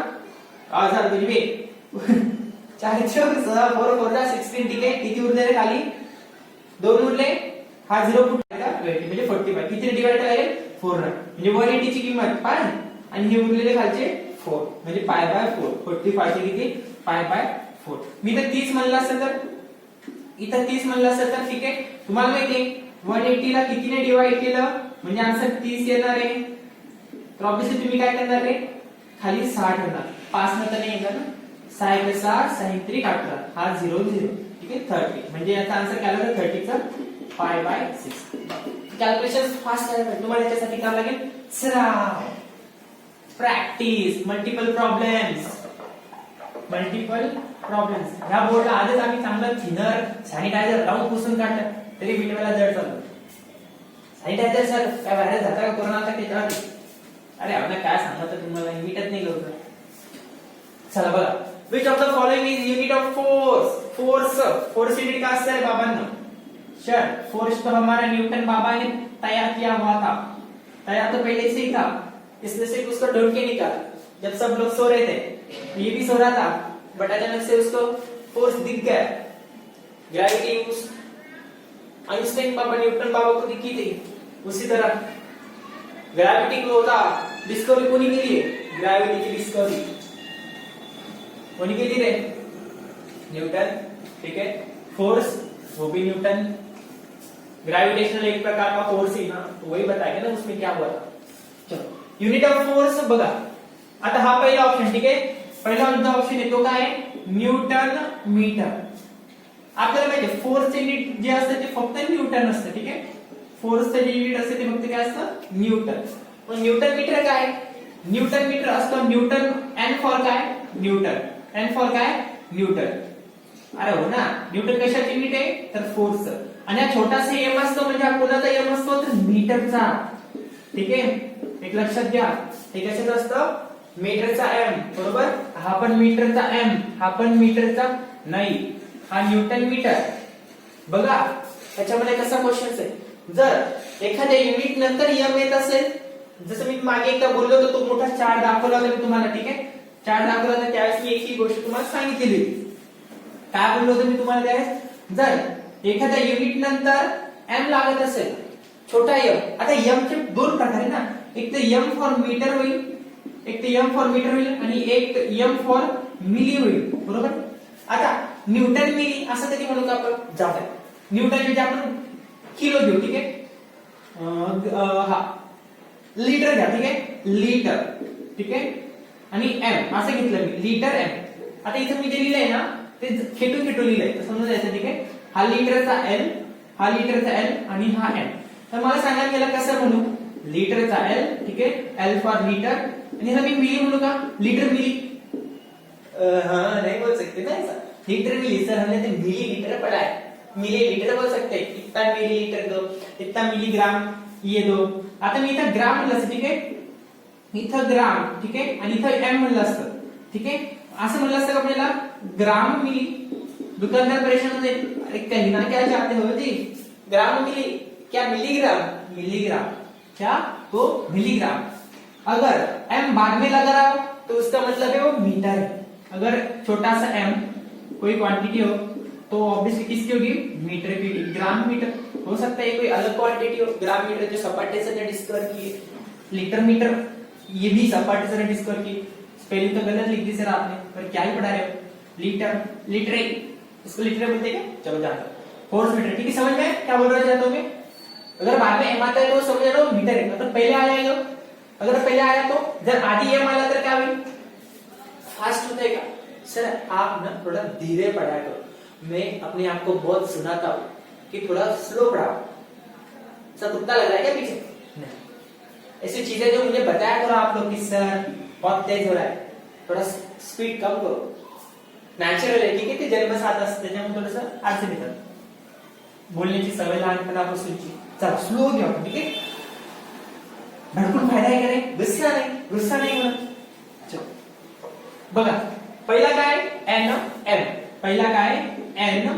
1000 म्हणजे 4 4 4 4 16. ठीक आहे किती उरले रे खाली 2 उरले. हा 0 फुटला 20 म्हणजे 45. किती डिवाइड करायला 4 ने म्हणजे 180 ची किंमत पाय आणि हे उरलेले खालचे 4 म्हणजे पाय बाय 4. 45 चे किती पाय बाय 4. मी तर 30 म्हणलं असेल तर इथं 30 म्हणलं असेल तर ठीक आहे तुम्हाला माहिती 180 ला कितीने डिवाइड केलं म्हणजे आन्सर 30 येणार आहे. तर ऑब्वियसली तुम्ही काय करणार रे खाली 60 ठेवणार 5 नंतर नाही येणार ना. 6 1 6 6 3 18 हा 0 0. ठीक आहे 30 म्हणजे याचा आन्सर काय आला 30 चा पाय बाय 6. कॅल्क्युलेशन फास्ट करायला पाहिजे तुम्हाला. याच्यासाठी काय लागेल सराव प्रॅक्टिस मल्टिपल प्रॉब्लेम्स. ह्या बोर्डला आधीच आम्ही चांगलं थिनर सॅनिटायझर लावून पुसून काढलं तरी विनवायला जड चाललं. सॅनिटायझर सर काय व्हायरस झाला का कोरोना आता त्याच्यावर. अरे आपण काय सांगत तुम्हाला मिटत नाही लवकर. चला बघा which of the following is unit of force. Force unit का असता है बाबांनो सर. फोर्स तो हमारा न्यूटन बाबा ने तैयार किया हुआ था. तैयार तो पहले से ही था इसलिए सिर्फ उसको ढूंढ के निकाला जब सब लोग सो रहे थे. ये भी सो रहा था बट अचानक से उसको फोर्स दिख गया. ग्रेविटी आइंस्टाइन बाबा न्यूटन बाबा को दिखी थी. उसी तरह ग्रेविटी को होता डिस्कवरी कोणी केली आहे ग्रेविटी की डिस्कवरी कोणी केली रे न्यूटन. ठीक है फोर्स वो भी न्यूटन. ग्रेविटेशनल एक प्रकार का फोर्स ही ना वही बताएगा ना उसमें क्या हुआ था. चलो यूनिट ऑफ फोर्स बघा. आता हा पहिला ऑप्शन. ठीक आहे पहिला ऑप्शन आहे तो काय न्यूटन मीटर. आपल्याला माहिती फोर्सचे युनिट जे असतं ते फक्त न्यूटन असतं. ठीक आहे, फोर्सचं जे युनिट असतं ते फक्त काय असतं न्यूटन. मग न्यूटन मीटर काय, न्यूटन मीटर असतं न्यूटन. एन फॉर काय न्यूटन, एन फॉर काय न्यूटन. अरे हो ना, न्यूटन कशाचे युनिट आहे तर फोर्स. आणि हा छोटासा एम असतो म्हणजे हा कोणाचा एम असतो तर मीटरचा. ठीक आहे, एक लक्षात घ्या, हे कशाचं असतं मीटरचा एम. बरोबर, हा पण मीटरचा एम, हा पण मीटरचा नाही, हा न्यूटन मीटर. बघा त्याच्यामध्ये कसा क्वेश्चन आहे, जर एखाद्या युनिट नंतर एम येत असेल, जसं मी मागे एकदा बोललो होतो तो मोठा चार्ट दाखवला होता मी तुम्हाला. ठीक आहे, चार्ट दाखवला होता त्यावेळेस मी एक ही गोष्ट तुम्हाला सांगितलेली होती. काय बोललो होतो मी तुम्हाला त्यावेळेस, जर एखाद्या युनिट नंतर एम लागत असेल छोटा एम. आता एम चे दोन प्रकार आहे ना, एक तर एम फॉर मीटर होईल, एक तर एम फॉर मीटर होईल आणि एक एम फॉर मिली होईल. बरोबर, आता न्यूटन मिली असं कधी म्हणू का आपण जाऊ द्या. न्यूटन म्हणजे आपण किलो घेऊ. ठीक आहे, हा लिटर घ्या. ठीक आहे, लिटर. ठीक आहे, आणि एम असं घेतलं मी, लिटर एम. आता इथं मी जे लिहिलंय ना ते खेटून खेटून लिहिलंय तर समजून जायचं. ठीक आहे, हा लिटरचा एल, हा लिटरचा एल आणि हा एम. तर मला सांगा मी याला कसं म्हणू, लिटरचा एल. ठीक आहे, एल फॉर लिटर. आणि ह्याला मी मिली म्हणू का, लिटर मिली. हाँ नहीं बोल सकते ना ऐसा, लीटर मिली सर हमने तो मिली लीटर पढ़ा है, मिली लीटर बोल सकते हैं, इतना मिली लीटर दो, इतना मिलीग्राम ये दो. आता मी इथं ग्राम म्हणलं असतं. ठीक आहे, इथं ग्राम. ठीक आहे, आणि इथं एम म्हणलं असतं. ठीक आहे, असं म्हणलं असतं का आपल्याला ग्राम मिली. दुकानदार परेशान होते, अरे कहना क्या चाहते हो जी, ग्राम मिली क्या मिलीग्राम, मिलीग्राम क्या तो मिलीग्राम. अगर एम बाद में लगा रहा हो तो उसका मतलब है वो मीटर है. अगर छोटा सा एम कोई क्वांटिटी हो तो ऑब्वियसली किसकी होगी मीटर की होगी. ग्राम मीटर हो सकता है कोई अलग क्वांटिटी हो, ग्राम मीटर जो सपाटे से डिस्कवर की, लीटर मीटर ये भी सपाटे से डिस्कवर की. स्पेलिंग तो गलत लिख दी सर आपने, पर क्या ही पढ़ा रहे हो. लीटर, लीटर इसको लीटर बोलते हैं क्या, चलो जानते. Force meter. ठीक है, समझ में क्या बोल रहे जाते होंगे. अगर बाद में एम आता है तो समझ लो मीटर है, मतलब पहले आ जाएगा. अगर पहले आया तो जब आधी एम आया तो क्या हुई फास्ट हो जाएगा. सर आप ना थोड़ा धीरे पढ़ा करो, मैं अपने आप को बहुत सुनाता हूँ कि थोड़ा स्लो पढ़ाओ. सब कुत्ता लग रहा है क्या पीछे, ऐसी चीजें जो मुझे बताया करो आप लोग कि सर बहुत तेज हो रहा है, थोड़ा स्पीड कम करो. नॅचरल आहे. ठीक आहे, ते जन्मसात असतं त्याच्यामुळे थोडंसं अडचण येतात बोलण्याची सवय लहानपणापासूनची. चला स्लो घ्या. ठीक आहे, भरपूर फायदा आहे का नाही, गुस्सा नाही, गुस्सा नाही म्हणत. बघा पहिला काय एन एम, पहिला काय एन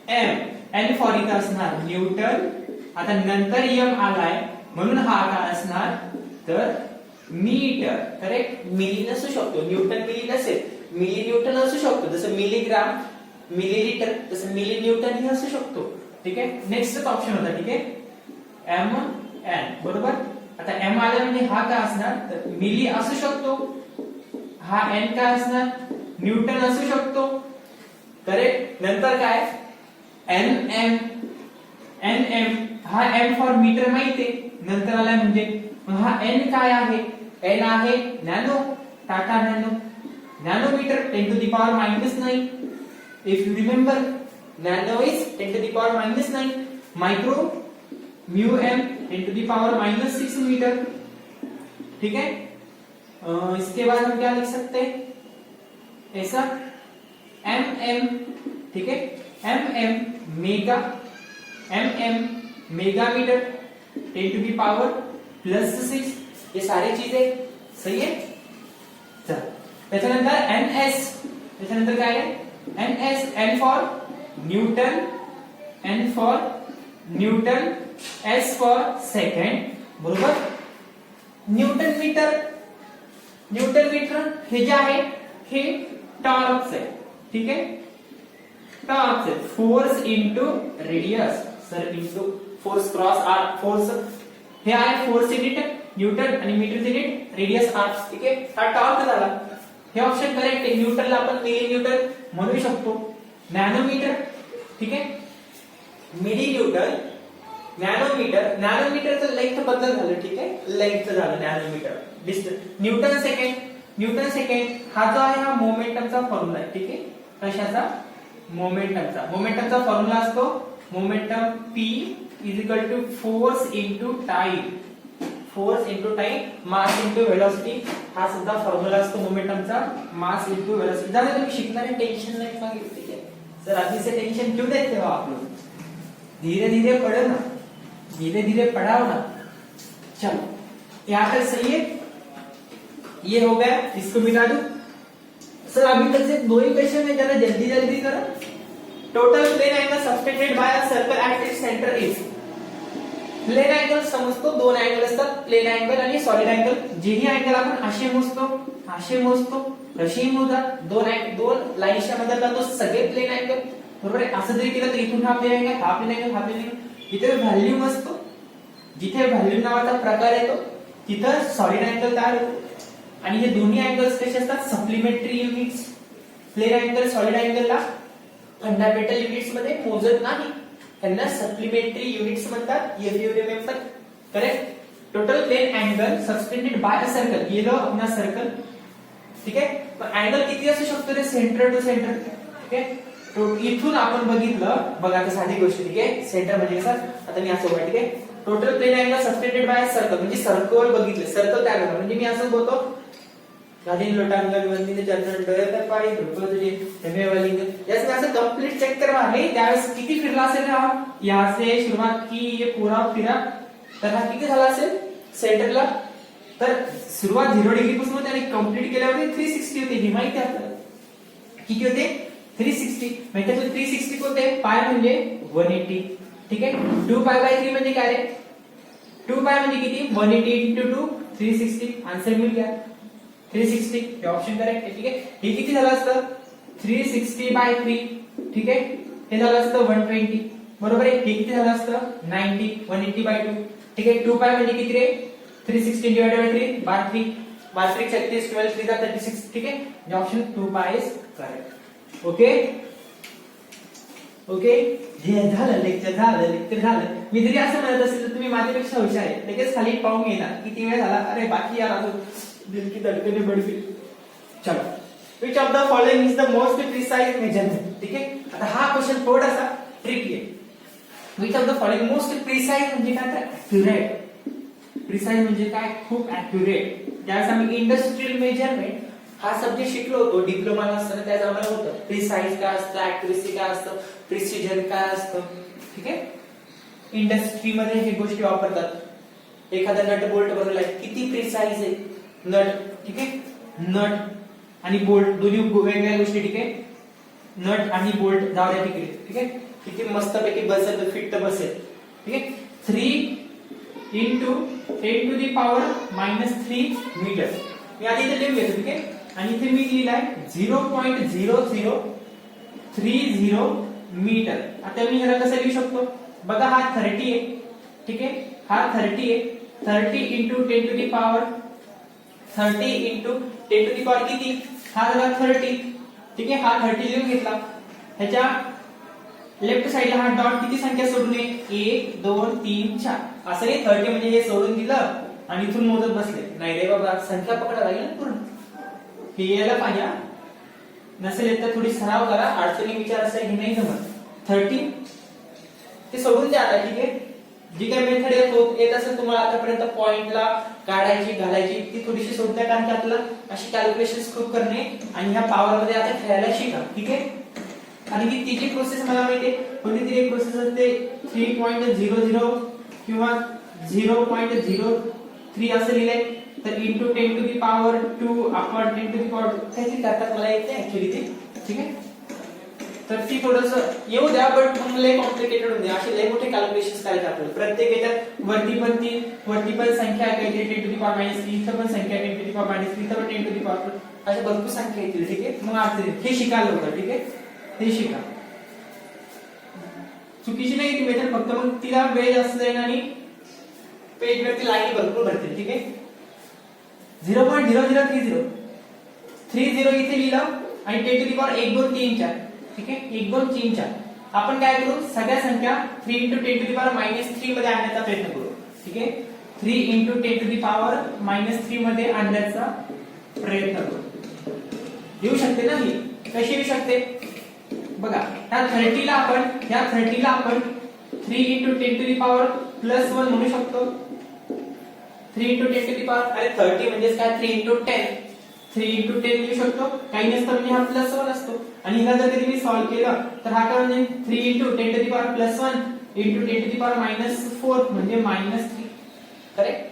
एम. एन फॉर इथं असणार न्यूटन. आता नंतर एम आलाय म्हणून हा काय असणार तर मीटर. करेक्ट, मिली नसू शकतो, न्यूटन मिली नसेल, मिली न्यूटन असू शकतो. जसं मिलीग्राम मिलीलीटर, तसं मिली न्यूटन ही असू शकतो. ठीक आहे, नेक्स्ट ऑप्शन होता. ठीक आहे, एम एन. बरोबर, आता एम आला म्हणजे हा काय असणार तर मिली असू शकतो, हा एन काय असणार न्यूटन असू शकतो. करेक्ट, नंतर काय एन एम. एन एम हा एम फॉर मीटर माहितीये, नंतर आलाय म्हणजे हा एन काय आहे, एन आहे nano, Tata nano, nanometre 10 to the power -9. if you remember nano is 10 to the power -9, micro mu m 10 to the power -6 meter. ठीक है, इसके बाद हम क्या लिख सकते हैं ऐसा एम एम. ठीक है, M M mega, M M mega meter 10 to the power +6. ये सारी चीजें सही है. चल त्याच्यानंतर एन एस, त्याच्यानंतर काय आहे N S. N for newton, N for newton, S for second. बरोबर, न्यूटन मीटर. न्यूटन मीटर हे जे आहे हे टॉर्क आहे. ठीक आहे, टॉर्क आहे, force into radius. Sir into force cross R, force हे आहे फोर्स युनिट न्यूटन आणि मीटर युनिट रेडियस आर. ठीक आहे, हा टॉर्क झाला. हे ऑप्शन करेक्ट आहे. न्यूटनला आपण मिली न्यूटन म्हणू शकतो. नॅनोमीटर. ठीक आहे, मिली न्यूटन, नॅनोमीटर. नॅनोमीटरचं लेंथ बद्दल झालं. ठीक आहे, लेंथ झालं nanometre. Distance Newton second. Newton second हा जो आहे हा मोमेंटमचा फॉर्म्युला आहे. ठीक आहे, कशाचा मोमेंटमचा फॉर्म्युला असतो momentum P is equal to force into time. Mass into velocity हा सुद्धा फॉर्म्युला असतो मोमेंटमचा. मास इंटू वेलोसिटी. जरा तुम्ही शिकणारे टेंशन नहीं सांगितलं ठीक है. सर अभी से टेंशन क्यों देते हो आप लोग? धीरे धीरे पढ़ो ना, धीरे धीरे पढ़ाओ ना. चलो यहाँ तक सही है, ये हो गया. इसको मिटा दो. सर अभी तक से 2 ही क्वेश्चन है, जरा जल्दी जल्दी करो. Total plane angle subtended by a circle at its centre is. Plane angle समजतो 2 अँगल असतात, प्लेन अँगल आणि सॉलिड अँगल. जेही अँगल आपण असे मोजतो कशी मोजा. दोन लाईनच्या मध्ये जातो सगळे प्लेन अँगल बरोबर आहे. असं जरी केलं तर इथून हा प्लेन अँगल हा प्लेन अँगल. जिथे व्हॅल्यूम असतो, जिथे व्हॅल्यूम नावाचा प्रकार येतो तिथं सॉलिड अँगल तयार होतो. आणि हे दोन्ही अँगल्स कसे असतात? Supplementary units. Plane angle solid अँगलला फंडामेंटल युनिट्स मध्ये मोजत नाही, त्यांना सप्लिमेंटरी युनिट्स म्हणतात. You remember correct. Total plane angle subtended by a circle. ये लो अपना सर्कल ठीक आहे. अँगल किती असू शकतो रे? सेंटर टू सेंटर ठीक आहे. इथून आपण बघितलं बघा आता साधी गोष्ट ठीक आहे. सेंटर म्हणजे कसं आता मी असं ठीक आहे. Total plane angle subtended by circle म्हणजे सर्कल बघितलं, सर्कल तयार झालं म्हणजे मी असं बोलतो गादी लोटांगल वंदीने चरण डोळे पाय तुझे हेमेवाली जैसे असं कंप्लीट चेक करवा नाही. त्यावेळेस किती फिरला असेल हा? यहाँ से शुरुआत की ये पूरा फिरा तर हा किती झाला असेल सेंटरला? तर सुरुवात 0 डिग्री पासून होते आणि कंप्लीट केल्यावर 360 होते. हे माहिती आहे आपल्याला. किती होते? 360. म्हणजे त्यातून 360 कोणते? पाय म्हणजे 180 ठीक आहे. 2 पाय बाय 3 म्हणजे काय रे? 2 पाय म्हणजे किती? 180 into 2 360. आन्सर मिळून घ्या 360. हे ऑप्शन करेक्ट आहे ठीक आहे. हे किती झालं असतं? 360 बाय 3 ठीक आहे. हे झालं असतं 120 बरोबर आहे. हे किती झालं असतं? 90. 180 बाय 2 ठीक आहे. 2 पाय म्हणजे किती रे? 360 डिवाइडेड बाय 3 बाय 3 बाय 3 36 12 3 36 ठीक आहे. हे ऑप्शन 2 पाय इज करेक्ट. Okay okay. जे झालं लेक्चर झालं. मी जरी असं म्हणत असेल तर तुम्ही माझ्यापेक्षा हुशार आहे. लगेच खाली पाहून घेणार किती वेळ झाला. अरे बाकी यार अजून दिल की धड़कने बढ़ गई. चलो which of the following is the most precise measurement ठीक आहे. आता हा क्वेश्चन थोडासा ट्रिकी आहे. Which of the following most precise म्हणजे काय? तर ऍक्युरेट. प्रिसाइज म्हणजे काय? खूप ऍक्युरेट. त्यावेळेस आम्ही इंडस्ट्रियल मेजरमेंट हा सब्जेक्ट शिकलो होतो डिप्लोमाला असताना. त्याच आम्हाला होतं प्रिसाइज काय असतं, ऍक्युरेसी काय असतं, प्रिसिजन काय असतं ठीक आहे. इंडस्ट्रीमध्ये हे गोष्टी वापरतात. एखादा नट बोल्ट बनवलाय किती प्रिसाइज आहे नट ठीक आहे. नट आणि बोल्ट दोन्ही वेगवेगळ्या गोष्टी ठीक आहे. नट आणि बोल्ट जाऊ द्या तिकडे ठीक आहे. किती मस्तपैकी बसेल, फिट बसेल ठीक आहे. 3 into 10 to the power -3 metre. मी आधी इथे लिहून घेतो ठीक आहे. आणि इथे मी लिहिलाय 0.0030 मीटर. आता मी ह्याला कसं लिहू शकतो? बघा हा 30 आहे ठीक आहे. हा 30 आहे. 30 into 10 to the power 30 into 10 to the power किती? हा झाला 30 ठीक आहे. हा 30 लिहून घेतला. ह्याच्या लेफ्ट साइडला हा डॉट किती संख्या सोडून आहे? 1 2 3 4 असं नाही. 30 म्हणजे हे सोडून दिलं आणि इथून मोजत बसले नाही रे बाबा. संख्या पकडा लागेल ना पूर्ण. हे यायला पाहिजे. नसेल तर थोडी सराव करा. अडचणी विचार असेल हे नाही जमत. 30 ते सोडून द्या आता ठीक आहे. जी काही मेथड येत असेल तुम्हाला आतापर्यंत पॉइंटला काढायची घालायची ती थोडीशी सोडून द्या. कारण की आपल्याला अशी कॅल्क्युलेशन्स खूप करणे आणि ह्या पॉवर मध्ये आता खेळायला शिका ठीक आहे. आणि ती जी प्रोसेस मला माहिती आहे कोणतीतरी एक प्रोसेस असते 3.00 किंवा 0.03 असं लिहिलंय. तर into 10 to the power 2 upon 10 to the power 2 काहीतरी करतात मला येते ऍक्च्युअली ते ठीक आहे. तर ती थोडंसं येऊ द्या बट मग लय कॉम्प्लिकेटेड होऊन द्या. असे लय मोठे कॅल्क्युलेशन्स करायचे आपल्याला. प्रत्येक याच्यात वरती पण संख्या काहीतरी 10 to the power -3 इथं पण संख्या 10 to the power -3 इथं पण 10 to the power 2 अशा भरपूर संख्या येतील ठीक आहे. मग आज हे शिकायला होतं ठीक आहे. ते शिका. चुकीची नाही ती मेथड फक्त मग तिला वेळ जास्त जाईल आणि पेज वरती लाईन भरपूर भरतील ठीक आहे. 0.0030 30 इथे लिहिलं आणि 10 to the power 1 2 3 4 ठीक आहे. 1 2 3 4 आपण काय करू? सगळ्या संख्या 3 into 10 to the power -3 मध्ये आणण्याचा प्रयत्न करू ठीक आहे. 3 into 10 to the power -3 मध्ये आणण्याचा प्रयत्न करू. येऊ शकते ना ही? कशी येऊ शकते? बघा ह्या 30 ला आपण 3 into 10 to the power plus 1 म्हणू शकतो. 3 into 10 to the power, अरे 30 म्हणजे काय 3 into 10 लिहू शकतो. काही नसतं म्हणजे हा प्लस 1 असतो. आणि ह्याला जर कधी मी सॉल्व्ह केलं तर हा काय म्हणजे 3 into 10 to the power plus 1 into 10 to the power minus 4 म्हणजे -3. Correct?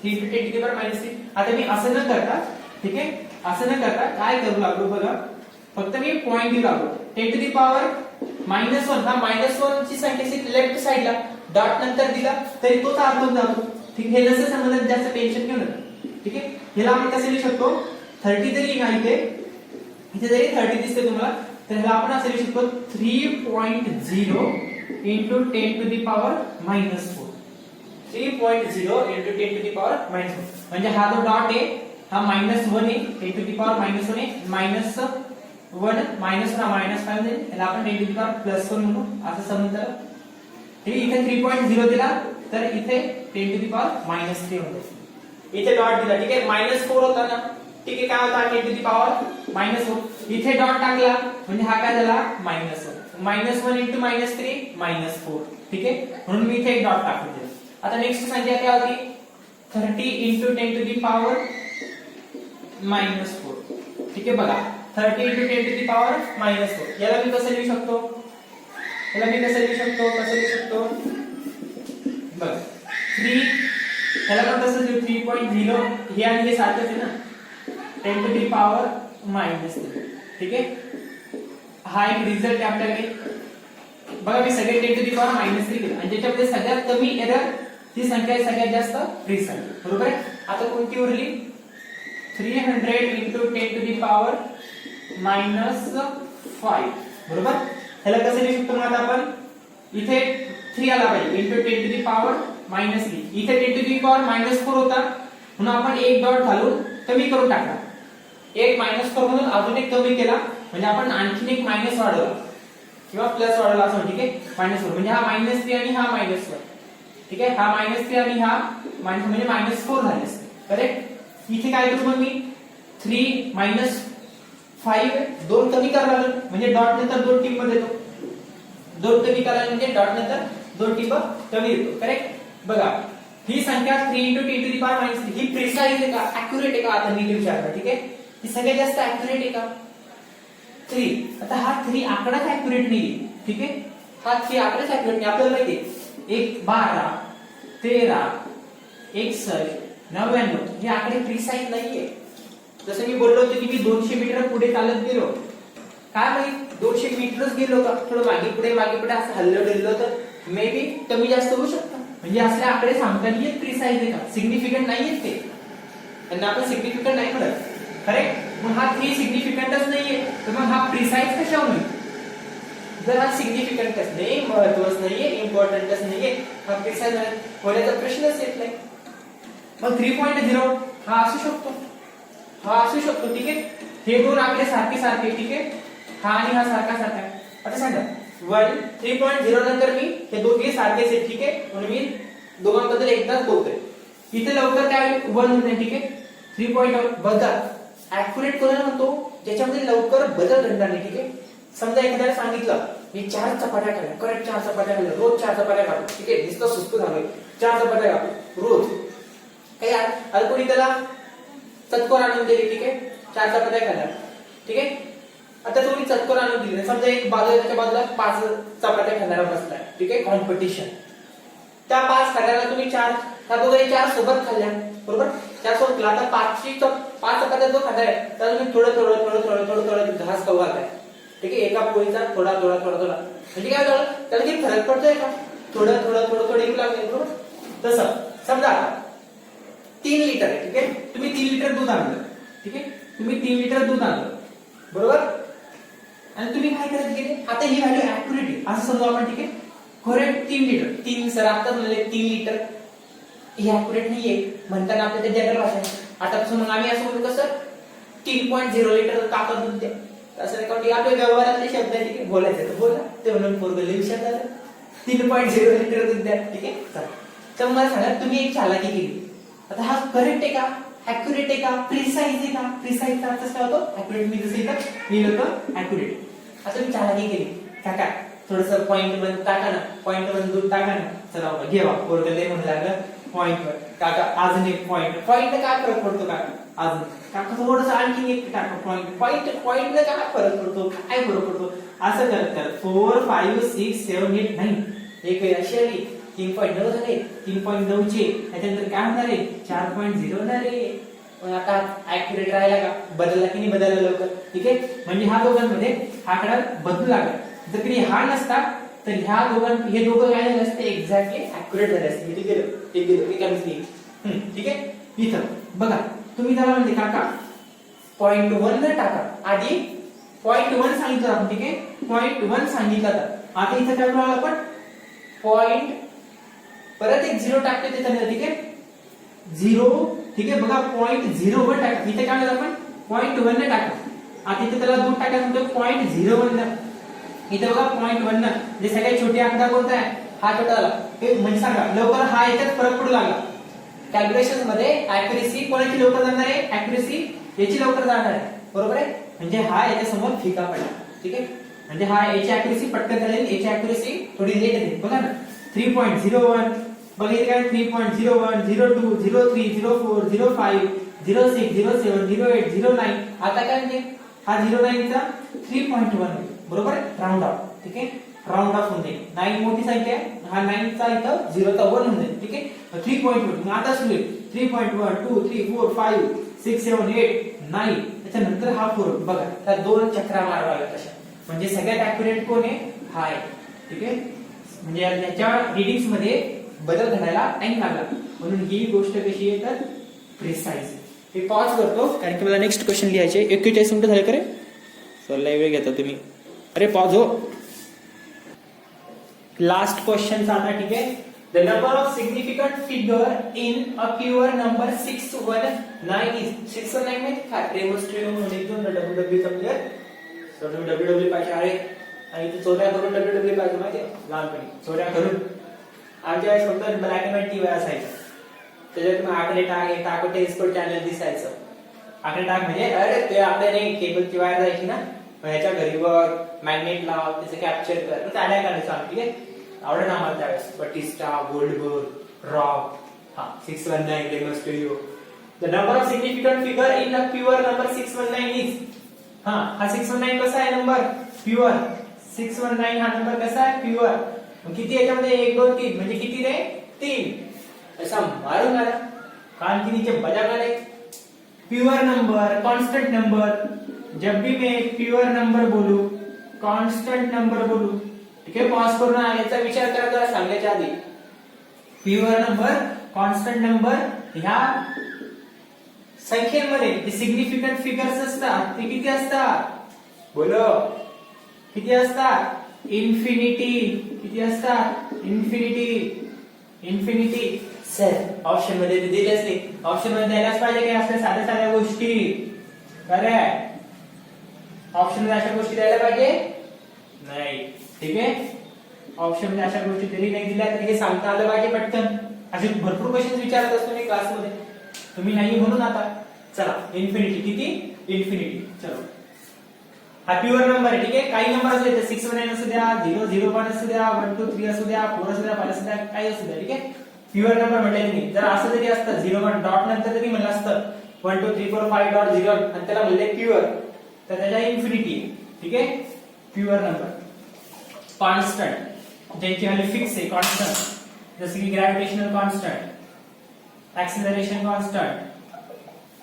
3 into 10 to the power -3. आता मी असं न करता, ठीक आहे, असं न करता काय करू लागलो बघा, फक्त मी पॉइंट देऊ लागलो. 10 to the power -1, हा -1 ची संख्या लेफ्ट साइडला डॉट नंतर दिला तरी तोच अर्थ होऊन जातो. ठीक आहे, हे नसेल समजलं जास्त टेन्शन घेऊ नका. ठीक आहे, ह्याला आपण कसं लिहू शकतो, 30 जरी लिहा इथे जरी 30 दिसते तुम्हाला तर ह्याला आपण असं लिहू शकतो 3.0 into 10 to the power -4. 3.0 into 10 to the power -4 म्हणजे हा जो डॉट आहे हा -1 आहे, 10 to the power -1 आहे, -1 -5 आहे, याला आपण 10 to the power +1 म्हणू असं समजलं. ठीक आहे, इथे 3.0 दिला तर इथे 10 to the power -3 होते. इथे डॉट दिला, ठीक आहे, -4 होता ना, ठीक आहे, काय होता 10 to the power -4. इथे डॉट टाकला म्हणजे हा काय झाला -1 -1 into -3 -4. ठीक आहे, म्हणून मी इथे एक डॉट टाकून दिला. आता नेक्स्ट संख्या काय होती 30 into 10 to the power -4. ठीक आहे, बघा 30 into 10 to the power -4 याला मी कसं लिहू शकतो, बघ 3 ह्याला पण कसं लिहू 3.0 हे आणि हे सारखंच आहे ना, 10 to the power -3. ठीक आहे, हा एक रिझल्ट आहे आपल्याकडे. बघा मी सगळे 10 to the power -3 केलं आणि ज्याच्यामध्ये सगळ्यात कमी एरर ती संख्या आहे सगळ्यात जास्त प्रिसाइज. बरोबर आहे. आता कोणती उरली 300 into 10 to the power -5. बरोबर, ह्याला कसं लिहू शकतो मग आता आपण, इथे 3 आला पाहिजे into 10 to the power -3. इथे 10 to the power -4 होता म्हणून आपण एक डॉट घालून कमी करून टाकला. एक -4 म्हणून अजून एक कमी केला म्हणजे आपण आणखीन एक मायनस वाढवला किंवा प्लस वाढवला असं, ठीक आहे, -4 म्हणजे हा -3 आणि हा -1. ठीक आहे, हा -3 आणि हा मायनस म्हणजे -4 झाले असते. करेक्ट. इथे काय करू मग मी 3 -5 दोन कमी करायला म्हणजे डॉट नंतर 2 टिंब देतो. 2 कमी करायला म्हणजे डॉट नंतर 2 टिंब कमी देतो. करेक्ट. बघा ही संख्या 3 into 10 to the power -3 he precise आहे का, ऍक्युरेट आहे का, आता मी विचारतो. ठीक आहे, ही सगळ्यात जास्त ऍक्युरेट आहे का 3. आता हा 3 आकडाच ऍक्युरेट नाहीये. ठीक आहे, हा 3 आकडाच ऍक्युरेट नाही. आपल्याला माहिती आहे 1 12 13 61 99 हे आकडे प्रिसाइज नाहीये. जसं मी बोललो होतो की मी 200 मीटर पुढे चालत गेलो, काय माहित 200 मीटरच गेलो का, थोडं मागे पुढे असं हल्लो तर मे बी कमी जास्त होऊ शकतं. म्हणजे असले आकडे सांगता नाही येत प्रिसाइज आहे का, सिग्निफिकंट नाहीयेत ते, त्यांना आपण सिग्निफिकंट नाही म्हणत. करेक्ट. मग हा 3 सिग्निफिकंटच नाहीये तर मग हा प्रिसाइज कशावर होईल. जर हा सिग्निफिकंटच नाही, महत्त्वाच नाहीये, इम्पॉर्टंटच नाहीये, हा प्रिसाइज होण्याचा प्रश्नच येत नाही. मग 3.0 हा असू शकतो. ठीक आहे, हे दोन आकडे सारखे. ठीक आहे, हा आणि हा सारखा. आता सांगा 3.0 नंतर मी हे दोघे सारखेच आहेत. ठीक आहे, म्हणून मी दोघांबद्दल एकदाच बोलतोय. इथे लवकर काय 1 होत नाही. ठीक आहे, 3.0 बदल ऍक्युरेट कोणाला म्हणतो ज्याच्यामध्ये लवकर बदल घडणार नाही. ठीक आहे, समजा एखाद्याला सांगितलं मी 4 चपात्या खाल्ल्या, करेक्ट 4 चपात्या खाल्ल्या, रोज 4 चपात्या खातो. ठीक आहे, नुसतं सुस्त झालोय, 4 चपात्या खातो रोज. काय यार अल्कोणी त्याला चतकोर आणून दिली. ठीक आहे, 4 चपात्या खाल्ल्या. ठीक आहे, आता तुम्ही चतकोर आणून दिली, समजा एक बाजूला त्याच्या बाजूला 5 चपात्या खाणारा बसलाय. ठीक आहे, कॉम्पिटिशन. त्या 5 खाणाऱ्याला तुम्ही 4 त्या दोघांनी 4 सोबत खाल्ल्या. बरोबर, 4 सोबत खाल्ल्या. आता 5 चपात्या जो खाणार आहे त्याला तुम्ही थोडं घास खाऊ घालताय. ठीक आहे, एका पोळीचा थोडा म्हणजे काय झालं त्याला किती फरक पडतोय का, थोडं येऊ लागले. बरोबर, तसं समजा 3 लिटर आहे. ठीक आहे, तुम्ही 3 लिटर दूध आणलं. ठीक आहे, तुम्ही 3 लिटर दूध आणलं. बरोबर, आणि तुम्ही काय करत गेले, आता ही व्हॅल्यू ऍक्युरेट आहे असं समजा आपण. ठीक आहे, करेक्ट 3 लिटर 3 सर आता म्हणले 3 लिटर हे ऍक्युरेट नाहीये म्हणताना आपल्या जनरल भाषा आहे. आता मग आम्ही असं बोलू कसं 3.0 लिटर ताकद दूध द्या, असं नाही का, आपल्या व्यवहारातले शब्द आहे. ठीक आहे, बोलायचं तर बोला, ते म्हणून पोरगं लिहू शकतात 3.0 लिटर दूध द्या. ठीक आहे, तर मला सांगा तुम्ही एक चालाकी केली, आता हा करेक्ट आहे का, ऍक्युरेट आहे का, प्रिसाइज आहे का. प्रिसाइजचा अर्थ काय होतो ऍक्युरेट. मी जसं इथं लिहिलं होतं ऍक्युरेट. आता मी चालाकी केली काका थोडस पॉइंट वन टाका ना, पॉइंट वन दूर टाका ना, चला बाबा घेवा पोरगं लय म्हणू लागलं पॉइंट वर काका अजून एक पॉइंट काय फरक पडतो काका अजून काका थोडस आणखी एक टाका पॉइंटला काय फरक पडतो, काय फरक पडतो असं करत 4 5 6 7 8 9 एक अशी आली 3.9 झाले 3.9 चे त्याच्यानंतर काय होणार आहे 4.0 होणार आहे. पण आता ऍक्युरेट राहिला का, बदलला की नाही बदलला लवकर, ठीक आहे. म्हणजे ह्या दोघांमध्ये हा आकडा बदलू लागला. जर कधी हा नसता तर ह्या हे दोघं काय झाले असते एक्झॅक्टली ऍक्युरेट झाले असते. ठीक आहे ठीक आहे. इथं बघा तुम्ही त्याला म्हणते काका पॉइंट वन न टाका, आधी पॉइंट वन सांगितलं आपण, ठीक आहे पॉइंट वन सांगितलं तर आता इथं काय करावं आपण पॉइंट परत एक झिरो टाकते त्याच्यामध्ये, ठीक आहे झिरो, ठीक आहे बघा पॉइंट झिरो वन टाका. इथे काय झालं आपण पॉइंट वन न टाका, आता इथे त्याला दोन टाकायचं म्हणतो पॉइंट झिरो वन. इथे बघा पॉइंट वन न जे सगळ्यात छोटी आकडा कोणता आहे हा छोटा आला, हे म्हणजे सांगा लवकर हा याच्यात फरक पडू लागला. कॅल्क्युलेशन मध्ये ऍक्युरेसी कोणाची लवकर जाणार आहे, ऍक्युरेसी याची लवकर जाणार आहे, बरोबर आहे. म्हणजे हा याच्या समोर फिका पडला, ठीक आहे. म्हणजे हा याची ऍक्युरेसी पटकन झाली, याची ऍक्युरेसी थोडी लेट येते. बघा ना 3.01 बघा इथे काय 3.01 02 03 04 05 06 07 08 09. आता काय म्हणजे हा 09 चा 3.1 बरोबर आहे, राऊंड ऑफ, ठीक आहे राऊंड ऑफ होऊन जाईल. 9 मोठी संख्या आहे, हा 9 चा इथं 0 चा 1 होऊन जाईल, ठीक आहे 3.1. मग आता सुरू 3.1 2 3 4 5 6 7 8 9 त्याच्यानंतर हा 4. बघा त्या दोन चक्रा मारवाव्या तशा, म्हणजे सगळ्यात ऍक्युरेट कोण आहे हा आहे, ठीक आहे. म्हणजे याच्या रीडिंग्स मध्ये बदल घडायला टाइम लागला, म्हणून ही गोष्ट कशी आहे तर प्रिसाइज. मी पॉज करतो कारण की मला नेक्स्ट क्वेश्चन लिहायचे. 41 मिनिटं झाले करे सर, लय वेळ घेता तुम्ही. अरे पॉज हो. लास्ट क्वेश्चन आता, ठीक आहे. The number of significant figure in a pure number 619 is 619 म्हणजे काय रेमोस्ट्रियम म्हणजे डब्ल्यूडब्ल्यू चा प्लेयर, तर तुम्ही डब्ल्यूडब्ल्यू पाहिजे. अरे आणि तू चोऱ्या करून डब्ल्यूडब्ल्यू पाहिजे माहिती आहे लहानपणी, चोऱ्या करून आमच्या वेळेस फक्त ब्लॅक अँड व्हाईट टीव्ही असायचं, त्याच्यात मग आकडे टाक एक आकडे स्पोर्ट चॅनल दिसायचं. आकडे टाक म्हणजे अरे ते आपल्या नाही केबलची वायर जायची ना, ह्याच्या घरीवर मॅग्नेट लाव त्याचं कॅप्चर कर, चाल्या करायचं आम्ही, ठीक आहे. आवडे आम्हाला त्यावेळेस बटिस्टा गोल्डबर्ग रॉक. हा 619 Rey Mysterio. The number of significant figure in a pure number 619 is. हा 619 कसा आहे नंबर प्युअर, 619 हा नंबर कसा आहे प्युअर. किती याच्यामध्ये 1 2 3 म्हणजे किती रे 3. ऐसा मारून आला कान के नीचे बजा करे. प्योर नंबर कांस्टेंट नंबर, जब भी मैं प्योर नंबर बोलू कांस्टेंट नंबर बोलू, ठीक आहे पॉज करून याचा विचार करा जरा सांगायच्या आधी. प्योर नंबर कांस्टेंट नंबर ह्या संख्येमध्ये जे सिग्निफिकंट फिगर्स असतात ते किती असतात बोलो, किती असतात इन्फिनिटी. किती असतात इन्फिनिटी. इन्फिनिटी. सर ऑप्शन मध्ये दिलेच नाही, ऑप्शन मध्ये द्यायलाच पाहिजे काय असल्या साध्या साध्या गोष्टी, करेक्ट. ऑप्शन मध्ये अशा गोष्टी द्यायला पाहिजे नाही, ठीक आहे. ऑप्शन मध्ये अशा गोष्टी तरी नाही दिल्या तरी हे सांगता आलं पाहिजे पटकन. असे भरपूर क्वेश्चन विचारत असतो मी क्लासमध्ये, तुम्ही नाही म्हणून आता चला इन्फिनिटी. किती इन्फिनिटी. चलो हा प्युअर नंबर आहे, ठीक आहे. काही नंबर असले तर 619 असू द्या 001 असू द्या 1 2 3 असू द्या 4 असू द्या 5 असू द्या काही असू द्या, ठीक आहे. प्युअर नंबर म्हटले नाही, जर असं जरी असतं 01 डॉट नंतर जरी म्हणलं असतं 1 2 3 4 5 डॉट 0 आणि त्याला म्हणले प्युअर तर त्याच्या इन्फिनिटी, ठीक आहे. Pure number. कॉन्स्टंट ज्यांची व्हॅल्यू फिक्स आहे कॉन्स्टंट, जसे की gravitational constant, acceleration constant,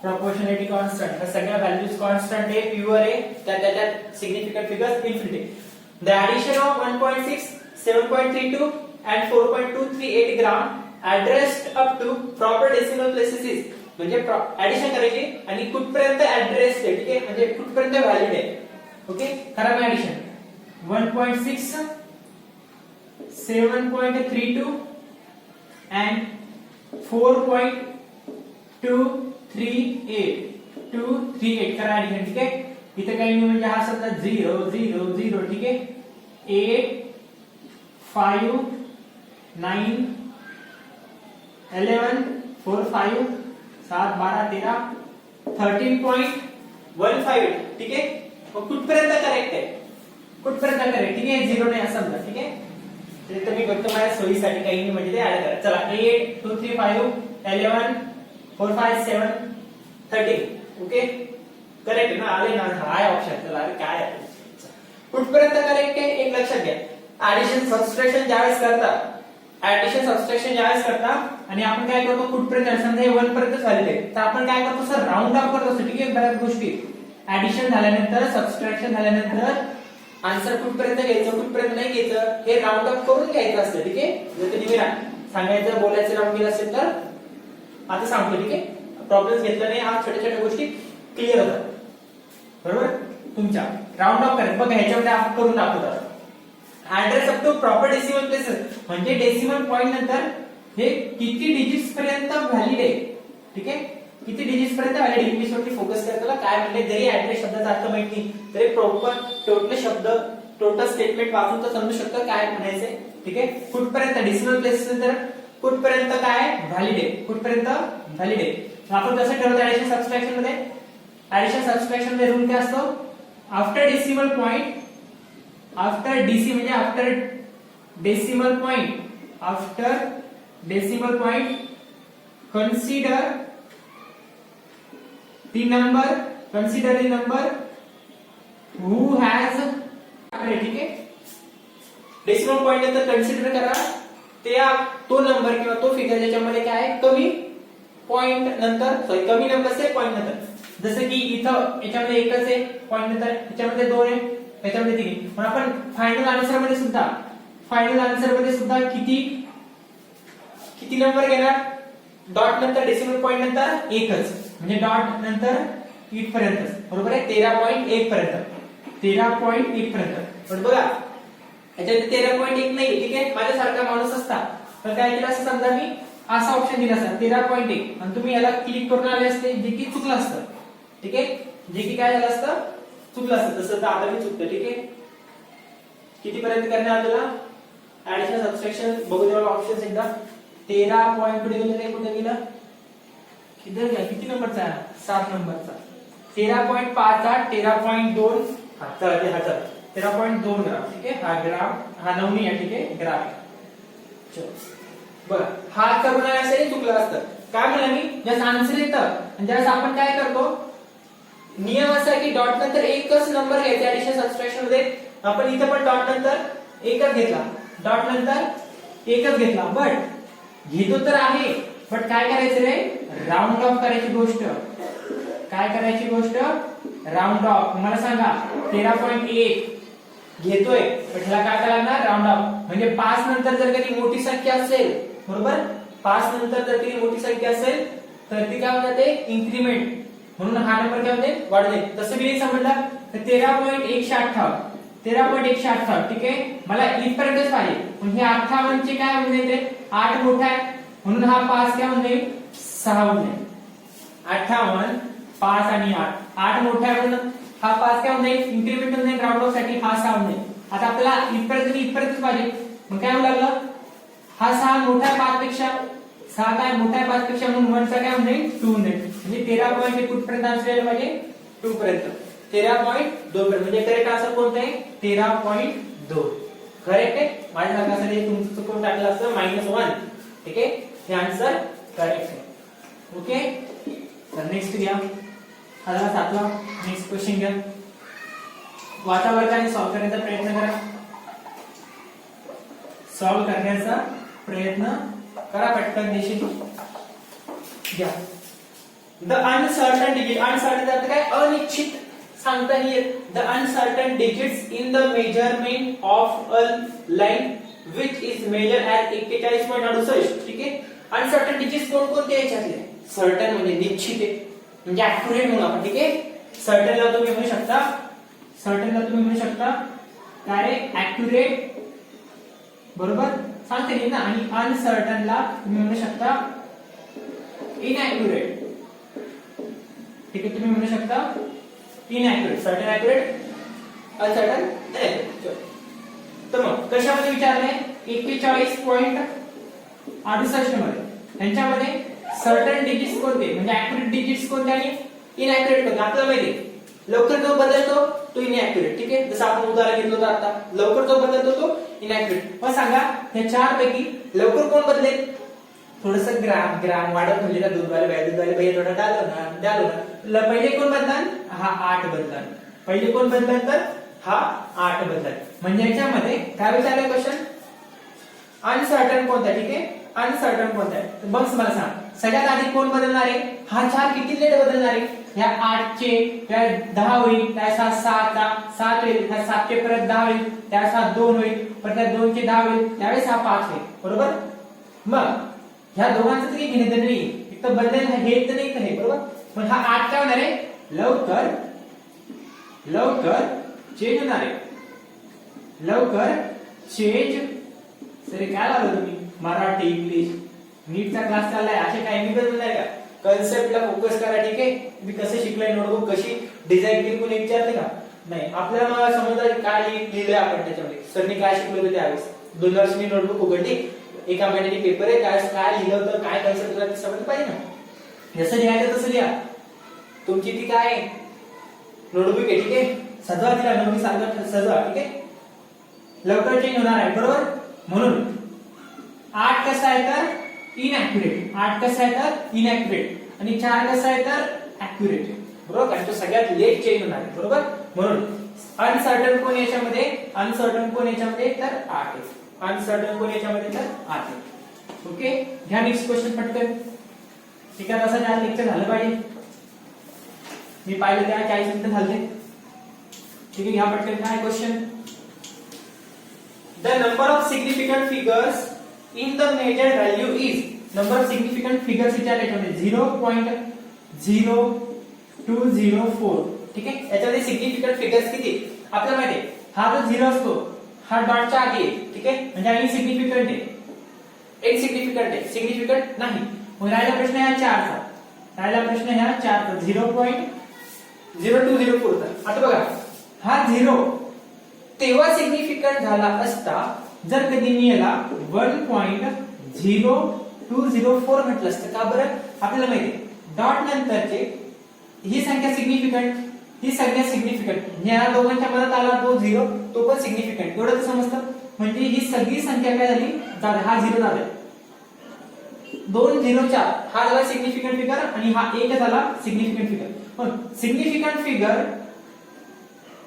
proportionality constant, ह्या सगळ्या व्हॅल्यूज कॉन्स्टंट आहे प्युअर आहे, त्याच्यात significant figures infinity. The addition of 1.6 7.32 and 4.238 gram addressed up to proper decimal places is म्हणजे ऍडिशन करायची आणि कुठपर्यंत ऍड्रेस आहे, ठीक आहे म्हणजे कुठपर्यंत व्हॅलिड आहे. ओके करा मी ऍडिशन 1.6 7.32 and 4.238 करा ऍडिशन, ठीक आहे. इथे काही नाही म्हणजे हा समजा 0 0 0, ठीक आहे. 8 5 9 11 4 5 7 12 13 13.15, ठीक आहे. मग कुठपर्यंत करेक्ट आहे कुठपर्यंत करेक्ट, ठीक आहे, 0 नाही असं समजा, ठीक आहे. तर मी फक्त माझ्या सोयीसाठी काही नाही म्हणजे ते ऍड करा. चला 8 2 3 5 11 4 5 7 13. ओके करेक्ट ना, आले ना, हाय ऑप्शन. चला अरे काय आहे कुठपर्यंत करेक्ट आहे एक लक्षात घ्या. ऍडिशन सबट्रॅक्शन ज्यावेळेस करता, ऍडिशन सबट्रॅक्शन ज्यावेळेस करता आणि आपण काय करतो कुठपर्यंत, समजा हे 1 पर्यंत झालेले आहे तर आपण काय करतो सर राऊंड ऑफ करत असतो, ठीक आहे. बऱ्याच गोष्टी ऍडिशन झाल्यानंतर सबट्रॅक्शन झाल्यानंतर आन्सर कुठपर्यंत घ्यायचं कुठपर्यंत नाही घ्यायचं हे राऊंड ऑफ करून घ्यायचं असतं, ठीक आहे. जर तुम्ही सांगायचं बोलायचं राऊंड केलं असेल तर आता सांगतो, ठीक आहे. प्रॉब्लेम्स घेतला नाही, आज छोट्या छोट्या गोष्टी क्लिअर होतात, बरोबर. तुमच्या राऊंड ऑफ करायचं बघा, ह्याच्यामध्ये आपण करून दाखवतो. Address up to proper decimal places म्हणजे डेसिमल पॉइंट नंतर हे किती डिजिट्स पर्यंत व्हॅलिड आहे, ठीक आहे. किती डिजिट्स पर्यंत व्हॅलिड, इंग्लिश वरती फोकस करताना काय म्हणले, जरी ऍड्रेस शब्दाचा अर्थ माहित नाही तरी प्रॉपर टोटल शब्द टोटल स्टेटमेंट वाचून तर समजू शकतो काय म्हणायचंय, ठीक आहे. कुठपर्यंत डेसिमल प्लेसेस नंतर कुठपर्यंत काय व्हॅलिड आहे, कुठपर्यंत व्हॅलिड आहे. आपण कसं ठरवतो ऍडिशन सबट्रॅक्शन मध्ये, ऍडिशन सबट्रॅक्शन मध्ये रूल काय असतो, after decimal point, after DC म्हणजे after decimal point, after decimal point consider the number who has, ठीक आहे. डेसिमल पॉइंट नंतर कन्सिडर करा तो नंबर किंवा तो फिगर ज्याच्यामध्ये काय आहे कमी पॉइंट नंतर, सॉरी कमी नंबर से पॉइंट नंतर. जसं की इथं याच्यामध्ये एकच आहे पॉइंट नंतर, याच्यामध्ये 2 आहे, याच्यामध्ये 3 आहे. पण आपण फायनल आन्सर मध्ये सुद्धा किती नंबर घेणार, डॉट नंतर डेसिमल पॉइंट नंतर एकच, म्हणजे डॉट नंतर इथपर्यंत, बरोबर आहे. 13.1 पर्यंत. पण बघा याच्यात 13.1 नाही, ठीक आहे. माझ्यासारखा माणूस असता तर काय केलं असं, समजा मी असा ऑप्शन दिला असता 13.1 आणि तुम्ही याला क्लिक करून आले असते, जे की चुकलं असतं, ठीक आहे. जे की काय झालं असतं, चुकलं असतं. तसं तर आता मी चुकतं, ठीक आहे. किती पर्यंत करणार आपल्याला ऍडिशन सबट्रॅक्शन बघू द्या ऑप्शन्स एकदा. 13 पॉइंट कुठे गेलं रे, कुठे गेलं, किती नंबरचा, 7 नंबरचा. 13.5 13.2, हा चला ते 13.2 ग्राम, ठीक आहे. हा ग्राम, हा 9 आहे, ठीक आहे, ग्राम. चलो बघा हा करून असेल चुकलं असतं. काय म्हणलं मी, ज्यास आन्सर येतं आणि ज्यास आपण काय करतो, नियम असा आहे की डॉट नंतर एकच नंबर घ्यायचा ऍडिशन सबट्रॅक्शन मध्ये. आपण इथे पण डॉट नंतर एकच घेतला, बट घेतो तर आहे, बट काय करायचं रे, राऊंड ऑफ करायची गोष्ट. काय करायची गोष्ट, राऊंड ऑफ. मला सांगा 13.1 घेतोय, पण ह्याला काय करायला, राऊंड ऑफ. म्हणजे 5 नंतर जर कधी मोठी संख्या असेल, बरोबर, 5 नंतर जर कधी मोठी संख्या असेल तर ती काय होते, इन्क्रीमेंट, म्हणून हा नंबर काय होते, वाढते. तसं मी समजलं तर 13.158, ठीक आहे. मला इथपर्यंतच पाहिजे, पण हे 58 चे काय म्हणजे 8 मोठा आहे म्हणून हा 5 काय म्हणजे 6 होईल. 58 5 आणि 8 मोठा आहे म्हणून हा 5 काय होईल, इन्क्रीमेंट होईल राऊंड ऑफ साठी, हा 6 होईल. आता आपल्याला इथपर्यंतच पाहिजे, मग काय होऊ लागलं, हा 6 मोठा आहे 5 पेक्षा, 6 काय मोठा आहे 5 पेक्षा, म्हणून 1 चा काय होईल 2 होईल. म्हणजे 13.1 कुठपर्यंत आन्सर यायला पाहिजे, 2 पर्यंत. 13.2 पर्यंत, म्हणजे करेक्ट आन्सर कोणतं आहे, 13.2 करेक्ट आहे. माझ्या सांगासाठी तुमचं चुकून टाकलं असतं -1, ठीक आहे. हे आन्सर करेक्ट आहे. ओके, तर नेक्स्ट घ्या, हा झाला 7वा. नेक्स्ट क्वेश्चन घ्या. वाचावर्गाने सॉल्व्ह करण्याचा प्रयत्न करा, पटकन देशील घ्या. द अनसर्टन डिजिट, अनसर्टन अर्थ काय, अनिश्चित, सांगता नाही येत. The uncertain digits in the measurement of a line which is measure at 41.68, ठीक आहे. अनसर्टन डिजिट्स कोणकोणते याच्यातले, सर्टन म्हणजे निश्चित आहे, म्हणजे ऍक्युरेट म्हणून आपण, ठीक आहे. सर्टनला तुम्ही म्हणू शकता काय, ऍक्युरेट, बरोबर सांगते नाही ना. आणि अनसर्टनला तुम्ही म्हणू शकता इनअॅक्युरेट, ठीक आहे. तुम्ही म्हणू शकता इनअॅक्युरेट, सर्टन ऍक्युरेट, अनसर्टन इनअॅक्युरेट. तर मग कशामध्ये विचारले, 41.68 मध्ये त्यांच्यामध्ये सर्टन डिजिट्स कोणते, म्हणजे ऍक्युरेट डिजिट्स कोणते आणि इनअॅक्युरेट कोणते आपल्याला माहिती. लवकर तो बदलतो तो इनॅक्युरेट. ठीक आहे, जसं आपण उदाहरण घेतलं होतं आता, लवकर जो बदलतो तो इनॅक्युरेट. मग सांगा या चार पैकी लवकर कोण बदलेल? थोडस ग्राम वाढत म्हणजे का दूध वाले भैया थोडा डालो ना. पहिले कोण बदलाल? हा 8 बदलाल. पहिले कोण बदलाल? तर हा 8 बदलाल. म्हणजे याच्यामध्ये काय विचारलं क्वेश्चन? अनसर्टन कोणता? ठीक आहे, अनसर्टन कोणता आहे? तर बघ मला सांग, सगळ्यात आधी कोण बदलणार आहे? हा 4 किती लेट बदलणार आहे? ह्या 8 चे त्या 10 होईल, त्या 7 होईल, त्या 7 चे परत 10 होईल, त्या 7 2 होईल, परत त्या 2 चे 10 होईल, त्यावेळेस हा 5 होईल. बरोबर? मग ह्या दोघांचं तरी घेणे देणे नाही, एक तर बदलेल हे तर नाही तर हे. बरोबर? मग हा 8 काय होणार आहे? लवकर चेंज होणार आहे. लवकर चेंज. सर काय लावलं तुम्ही? मराठी इंग्लिश नीटचा क्लास चाललाय, असे काही मी बदललाय का? कन्सेप्टला फोकस करा. ठीक आहे, मी कसं शिकलोय, नोटबुक कशी डिझाईन केली कोणी विचारते का? नाही. आपल्याला समजा काय लिहिलंय आपण त्याच्यामध्ये, सरनी काय शिकवलं होतं त्यावेळेस. 2 वर्ष मी नोटबुक उघडली, एका महिन्याची पेपर आहे, काय लिहिलं होतं, काय कन्सेप्ट होता ते समजलं पाहिजे ना. जसं लिहायचं तसं लिहा. तुमची ती काय नोटबुक आहे, ठीक आहे, सजवा तिला नोटबुक सारखं सजवा. ठीक आहे, लवकर चेंज होणार आहे. बरोबर? म्हणून 8 कसा आहे तर इनॅक्युरेट. 8 कसा आहे तर इनॅक्युरेट आणि 4 कसा आहे तर ऍक्युरेट. बरोबर? कारण तो सगळ्यात लेट चेंज होणार आहे. बरोबर? म्हणून अनसर्टन कोण याच्यामध्ये? अनसर्टन कोण याच्यामध्ये? तर 8 आहे. अनसर्टन कोण याच्यामध्ये? तर 8 आहे. ओके, घ्या नेक्स्ट क्वेश्चन पटकन. ठीक आहे, तसं आज लेक्चर झालं पाहिजे. मी पाहिलं त्या 40 मिनिटं झाले. ठीक आहे, घ्या पटकन. काय question? The number of significant figures in the measured value is. Number of significant figures विचारले याच्यामध्ये 0.0204. ठीक आहे, याच्यामध्ये सिग्निफिकंट फिगर्स किती? आपल्याला माहिती आहे हा जो 0 असतो हा डॉटच्या आधी आहे. ठीक आहे, म्हणजे हा इनसिग्निफिकंट आहे. इनसिग्निफिकंट आहे, सिग्निफिकंट नाही. मग राहिला प्रश्न ह्या 4चा. 0.0204 चा. आता बघा हा 0 तेव्हा सिग्निफिकंट झाला असता जर कधी मी याला 1.0204 म्हटलं असतं. का बरं? आपल्याला माहिती आहे डॉट नंतरचे ही संख्या सिग्निफिकंट, ही संख्या सिग्निफिकंट, या दोघांच्या मधात आला तो 0 तो पण सिग्निफिकंट. एवढं तर समजतं. म्हणजे ही सगळी संख्या काय झाली? हा 0 झाला. 204 हा झाला सिग्निफिकंट फिगर आणि हा 1 झाला सिग्निफिकंट फिगर. पण significant figure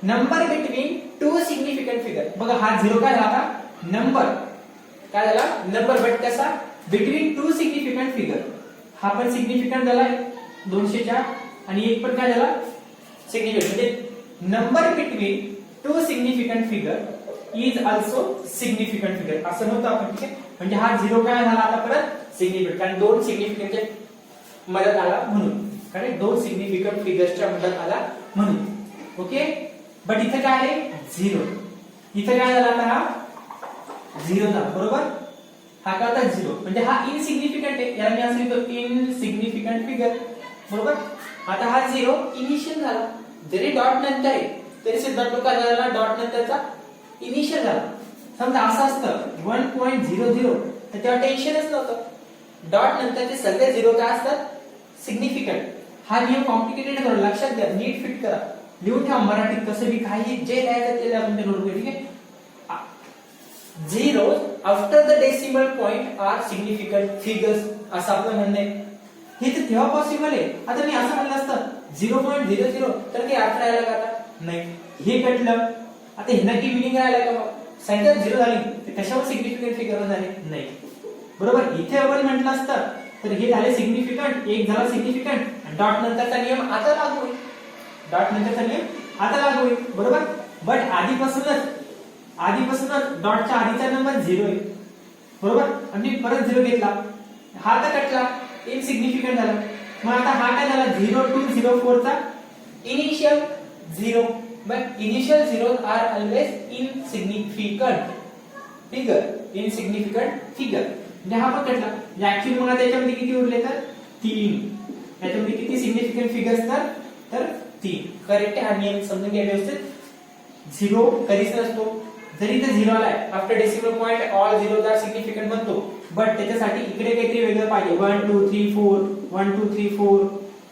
number between 2 significant figure. बघा हा 0 काय झाला? नंबर काय झाला? नंबर. बट कसा? Between 2 significant figure. हा पण सिग्निफिकंट झाला 204 आणि 1 पण काय झाला? सिग्निफिकंट. म्हणजे number between 2 significant figure is also significant figure असं नव्हतं आपण. ठीक आहे, म्हणजे हा 0 काय झाला आता परत? सिग्निफिकंट. कारण 2 सिग्निफिकंटच्या मदत आला म्हणून. कारण 2 सिग्निफिकंट फिगर्सच्या मदत आला म्हणून. ओके, बट इथे काय आहे? 0. इथे काय झाला? आता हा 0 झाला. बरोबर? हा काय होता? 0. म्हणजे हा इनसिग्निफिकंट आहे. याला मी असं लिहितो इनसिग्निफिकंट फिगर. बरोबर? आता हा 0 इनिशियल झाला. जरी डॉट नंतर आहे तरी सुद्धा तो काय झाला? डॉट नंतरचा इनिशियल झाला. समजा असं असतं 1.00 तर तेव्हा टेन्शनच नव्हतं. डॉट नंतरचे सगळे 0 काय असतात? सिग्निफिकंट. हा नियम कॉम्प्लिकेटेड करा, लक्षात घ्या, नीट फिट करा, लिहून ठेवा मराठीत कसं बी काही जे लिहायचं ते लिहा तुमच्या नोटबुक. ठीक आहे, zero after the decimal point are significant figures असं आपलं म्हणणं आहे. हे तर तेव्हा पॉसिबल आहे. आता मी असं म्हणलं असतं 0.00 तर ते अर्थ राहिला का? आता नाही. हे कटलं, आता हे नक्की मिनिंग राहिला का? मग संख्या 0 झाली तर कशावर सिग्निफिकंट फिगर झाले? नाही. बरोबर? इथे आपण म्हटलं असतं तर हे झाले सिग्निफिकंट, एक झाला सिग्निफिकंट, डॉट नंतरचा नियम आता लागू होईल. डॉट नंतरचा नियम आता लागू होईल. बरोबर? बट आधीपासूनच डॉटच्या आधीचा नंबर 0 आहे. बरोबर? आणि परत 0 घेतला, हा तर कटला, इनसिग्निफिकंट झाला. मग आता हा काय झाला? 0204 चा initial 0. But initial 0 are always insignificant figure. Insignificant figure म्हणजे हा पण कटला. ऍक्च्युअली मला त्याच्यामध्ये किती उरले तर 3. याच्यामध्ये किती सिग्निफिकंट फिगर्स तर 3. करेक्ट. हा नियम समजून घ्या व्यवस्थित. 0 कधीच नसतो. जरी ते 0 आलाय after decimal point all 0 are significant म्हणतो. बट त्याच्यासाठी इकडे काहीतरी वेगळं पाहिजे. 1 2 3 4 1 2 3 4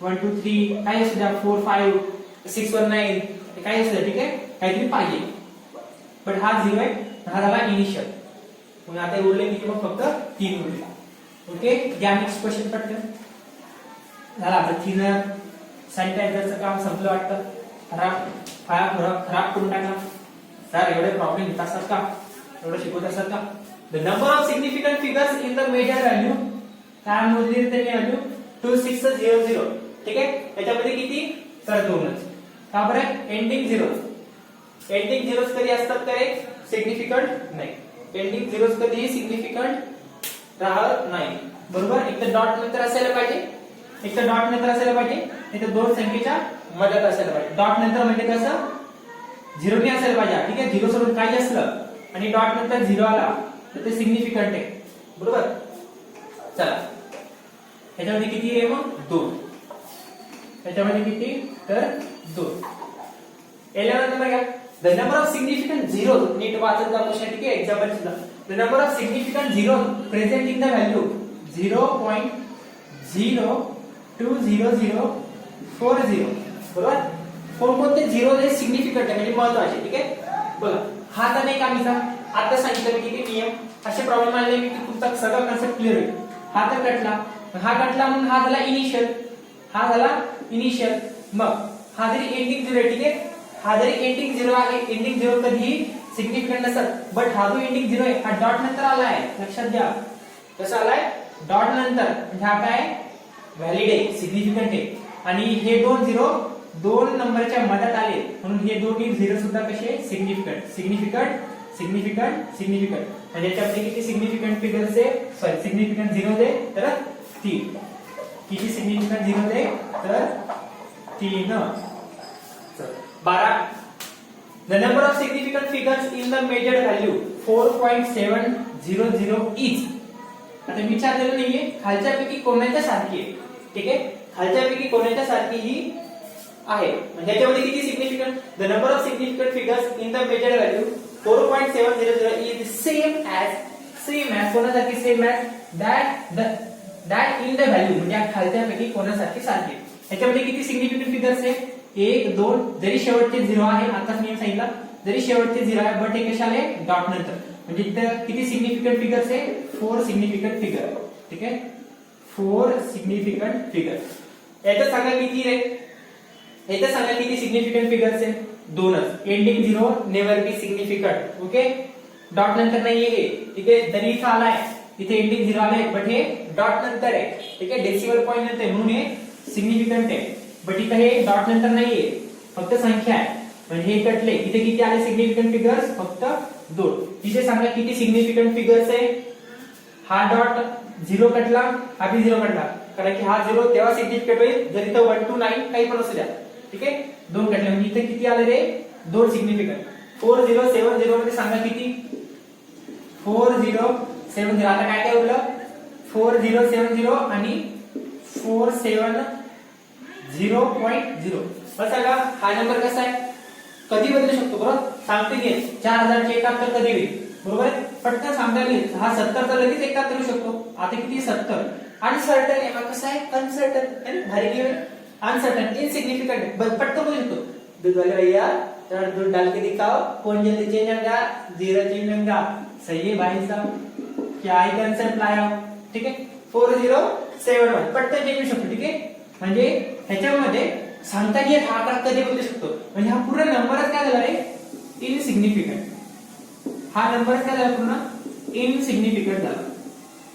1 2 3 काय असू द्या 4 5 6 1 9 ते काही असलं ठीक आहे, काहीतरी पाहिजे. पण हा 0 आहे, हा झाला इनिशियल. मग आता उरले किती, मग फक्त 3 उरले. ओके, घ्या नेक्स्ट क्वेश्चन पटकन. झाला आपलं थिनर सॅनिटायझरचं काम संपलं वाटतं. खराब करून टाका. सर एवढे प्रॉब्लेम येत असतात का, एवढं शिकवत असतात का? The number of significant figures in the major value, काय मोजली त्यांनी व्हॅल्यू 2600. ठीक आहे, त्याच्यामध्ये किती, तर 2च. का बरं, एंडिंग झिरोज. एंडिंग झिरोज कधी असतात काय, सिग्निफिकंट नाही. एंडिंग झिरोज कधी सिग्निफिकंट राहत नाही. बरोबर, एक तर डॉट नंतर असायला पाहिजे, एक तर डॉट नंतर असायला पाहिजे, नाही तर दोन संख्येच्या मध्यात असायला पाहिजे. डॉट नंतर म्हणजे कसं, झिरोने असायला पाहिजे. ठीक आहे, झिरो सोडून काही असलं आणि डॉट नंतर 0 आला तर ते सिग्निफिकंट आहे. बरोबर, चला ह्याच्यामध्ये किती आहे मग, 2. ह्याच्यामध्ये किती, तर 2. 11 नंबर काय, the number of significant zero, नीट वाचत जा क्वेश्चन. ठीक आहे, एक्झाम्पल सुद्धा. The number of significant zero present in the value 0.020040. बरोबर, कोणकोणते झिरो हे सिग्निफिकंट आहे म्हणजे महत्वाचे. ठीक आहे, बघा हा तर नाही कामीचा. आता सांगितलं की किती नियम, असे प्रॉब्लेम आले की तुमचा सगळा कन्सेप्ट क्लिअर होईल. हा तर कटला, हा कटला म्हणून हा झाला इनिशियल, हा झाला इनिशियल. मग हा जरी एंडिंग 0 आहे, ठीक आहे, हा जरी एंडिंग 0 आहे, एंडिंग 0 कधीही सिग्निफिकंट नसतात. बट हा जो एंडिंग 0 आहे हा डॉट नंतर आलाय, लक्षात घ्या. कसा आलाय, डॉट नंतर. म्हणजे हा काय, व्हॅलिड आहे, सिग्निफिकंट आहे. आणि हे 2 झिरो 2 नंबरच्या मध्यात आले म्हणून हे दोन्ही झिरो सुद्धा कसे, सिग्निफिकंट. Significant significant significant. म्हणजे याच्यामध्ये किती सिग्निफिकंट फिगर्स आहे, सॉरी सिग्निफिकंट झिरो आहे तर 3. किती सिग्निफिकंट झिरो आहे तर 3. 12. The number of significant figures in the measured value 4.700 is. आता विचारलेलं नाहीये खालच्यापैकी कोणाच्या सारखी आहे. ठीक आहे, खालच्यापैकी कोणाच्या सारखी ही आहे. म्हणजे याच्यामध्ये किती significant, the number of significant figures in the measured value 4.700 is same as कोणासारखी, same as that in the value. म्हणजे खालच्यापैकी कोणासारखी सारखी. याच्यामध्ये किती सिग्निफिकंट फिगर्स आहे, 1 2. जरी शेवटचे 0 आहे, आताच मी सांगितलं, जरी शेवटचे 0 आहे बट हे कशाले, डॉट नंतर. म्हणजे इथं किती सिग्निफिकंट फिगर्स आहे, 4 सिग्निफिकंट फिगर. ठीक आहे, 4 सिग्निफिकंट फिगर. याचं सांगा किती रे, याचं सांगा किती सिग्निफिकंट फिगर्स आहे, 2च. Ending 0 never be significant. Okay, dot नंतर नाहीये हे. ठीक आहे, जरी इथं आलाय, इथे एंडिंग 0 आलाय बट हे डॉट नंतर आहे. ठीक आहे, डेसिमल पॉइंट नंतर आहे म्हणून हे सिग्निफिकंट आहे. बट इथं हे डॉट नंतर नाहीये, फक्त संख्या आहे. म्हणजे हे कटले. इथे किती आले सिग्निफिकंट फिगर्स, फक्त 2. तिथे सांगा किती सिग्निफिकंट फिगर्स आहे. हा डॉट 0 कटला, हा बी 0 कटला, कारण की हा 0 तेव्हा सिग्निफिकंट होईल जर इथं 1 2 नाही, काही पण असू द्या. ठीक आहे, 2 कटले म्हणजे इथे किती आले रे, 2 सिग्निफिकंट. 4070 मध्ये सांगा किती, 4070. आता काय काय उरलं, 4070 आणि 470.0. बसा का, हा नंबर कसा आहे, कधी बदलू शकतो. बरोबर, सांगते की 4071 कधी होईल. बरोबर, पटकन सांगता येईल. हा 70 तर लगेच 71 होऊ शकतो. आता किती, 70. अनसर्टन आहे, हा कसा आहे, अनसर्टन. भारी गेम, अनसर्टन, इनसिग्निफिकंट. पटकन बोलू शकतो, दूध वाले भैया जरा दूध डाल के दिखाओ, कौन जल्दी चेंजेगा, 0 चेंजेगा. सही है भाई साहब, क्या ही कन्सेप्ट लाया. ठीक आहे, 4071 पटकन चेंज होऊ शकतो. ठीक आहे, म्हणजे ह्याच्यामध्ये सांगता की हा आकडा कधी बदलू शकतो. म्हणजे हा पूर्ण नंबरच काय झाला रे, इनसिग्निफिकंट. हा नंबरच काय झाला, पूर्ण इनसिग्निफिकंट झाला.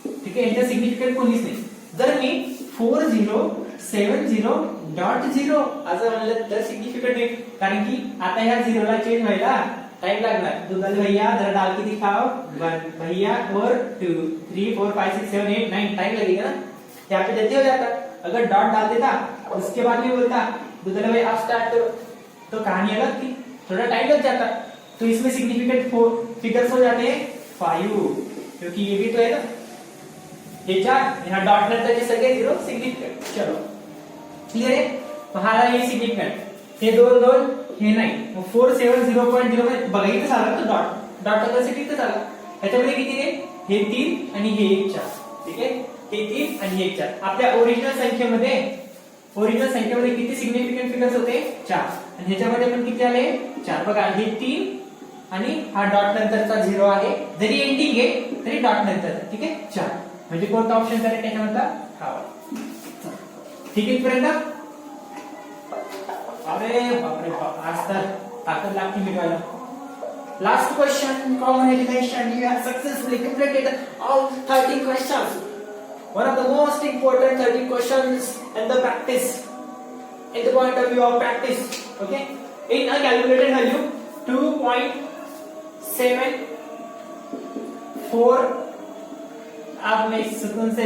ठीक आहे, याच्या सिग्निफिकंट कोणीच नाही. जर मी 4070.0 असं म्हणलं तर सिग्निफिकंट आहे, कारण की आता ह्या 0 ला चेंज व्हायला टाइम लागणार. दुकान भैया जरा डाल के दिखाओ, 1 भैया और 2 3 4 5 6 7 8 9 टाइम लगेगा ना, यहाँ पे जल्दी हो जाता. अगर डॉट डाल देता उसके बाद में बोलता दूसरा भाई आप स्टार्ट करो, तो कहानी अलग थी, थोड़ा टाइम लग जाता. तो इसमें सिग्निफिकेंट फिगर्स हो जाते हैं 5, क्योंकि ये भी तो है ना, ये 4 यहाँ डॉट नंतर के सगळे 0 सिग्निफिकेंट. चलो क्लियर आहे. हा हे सिग्निफिकेंट, हे 2 2 हे नाही. मग 470.0 बघा इथे झाला तो डॉट, डॉट कसे तिथे झाला. याच्यामध्ये किती रे, हे 3 आणि हे 1 4. ठीक आहे, हे 3 आणि हे 4. आपल्या ओरिजिनल संख्येमध्ये किती सिग्निफिकंट फिगर्स होते, 4. आणि ह्याच्यामध्ये पण किती आले 4 बघा हे 3 आणि हा डॉट नंतरचा 0 आहे जरी एंडिंग आहे तरी डॉट नंतर ठीक आहे 4 म्हणजे कोणता ऑप्शन करेक्ट आहे त्याच्यामधला हा ठीक आहे इथपर्यंत अरे बापरे बाप आज तर ताकद लागते मिळवायला last question common elimination you have successfully completed all 13 questions one of the most important 13 questions in the practice in the point of view of practice okay in a calculated value 2.74 आप में सुकून से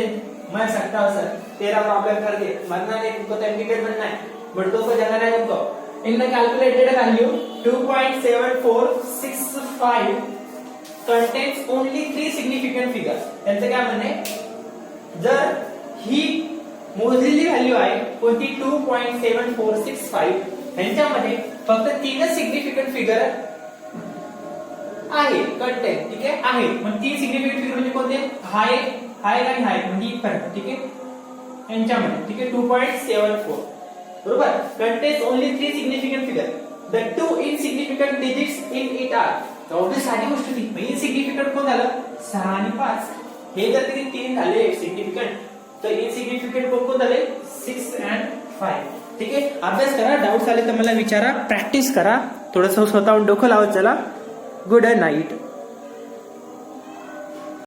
मैं सकता हूं sir तेरा problem कर दे मरना नहीं तुमको तो एमबीबीएस बनना है बड़ों को जाना है तुमको in the calculated value 2.7465 contains only 3 significant figures त्यांचं काय म्हणणे जर ही मोजलेली व्हॅल्यू आहे कोणती 2.7465 यांच्यामध्ये फक्त 3 सिग्निफिकंट फिगर आहे कंटेंट ठीक आहे आहे मग 3 सिग्निफिकंट फिगर म्हणजे कोणते हाय हाय आणि हाय म्हणजे इथपर्यंत ठीक आहे यांच्यामध्ये ठीक आहे 2.74 बरोबर contains only 3 significant figure the 2 insignificant digits in it are obvious साधी गोष्ट ती इनसिग्निफिकंट कोण झालं 6 आणि 5 हे जर तरी 3 झाले सिग्निफिकंट तर इनसिग्निफिकंट कोण झाले 6 and 5 ठीक आहे अभ्यास करा डाउट्स आले तर मला विचारा प्रॅक्टिस करा थोडंसं स्वतःहून डोकं लावत चला गुड नाईट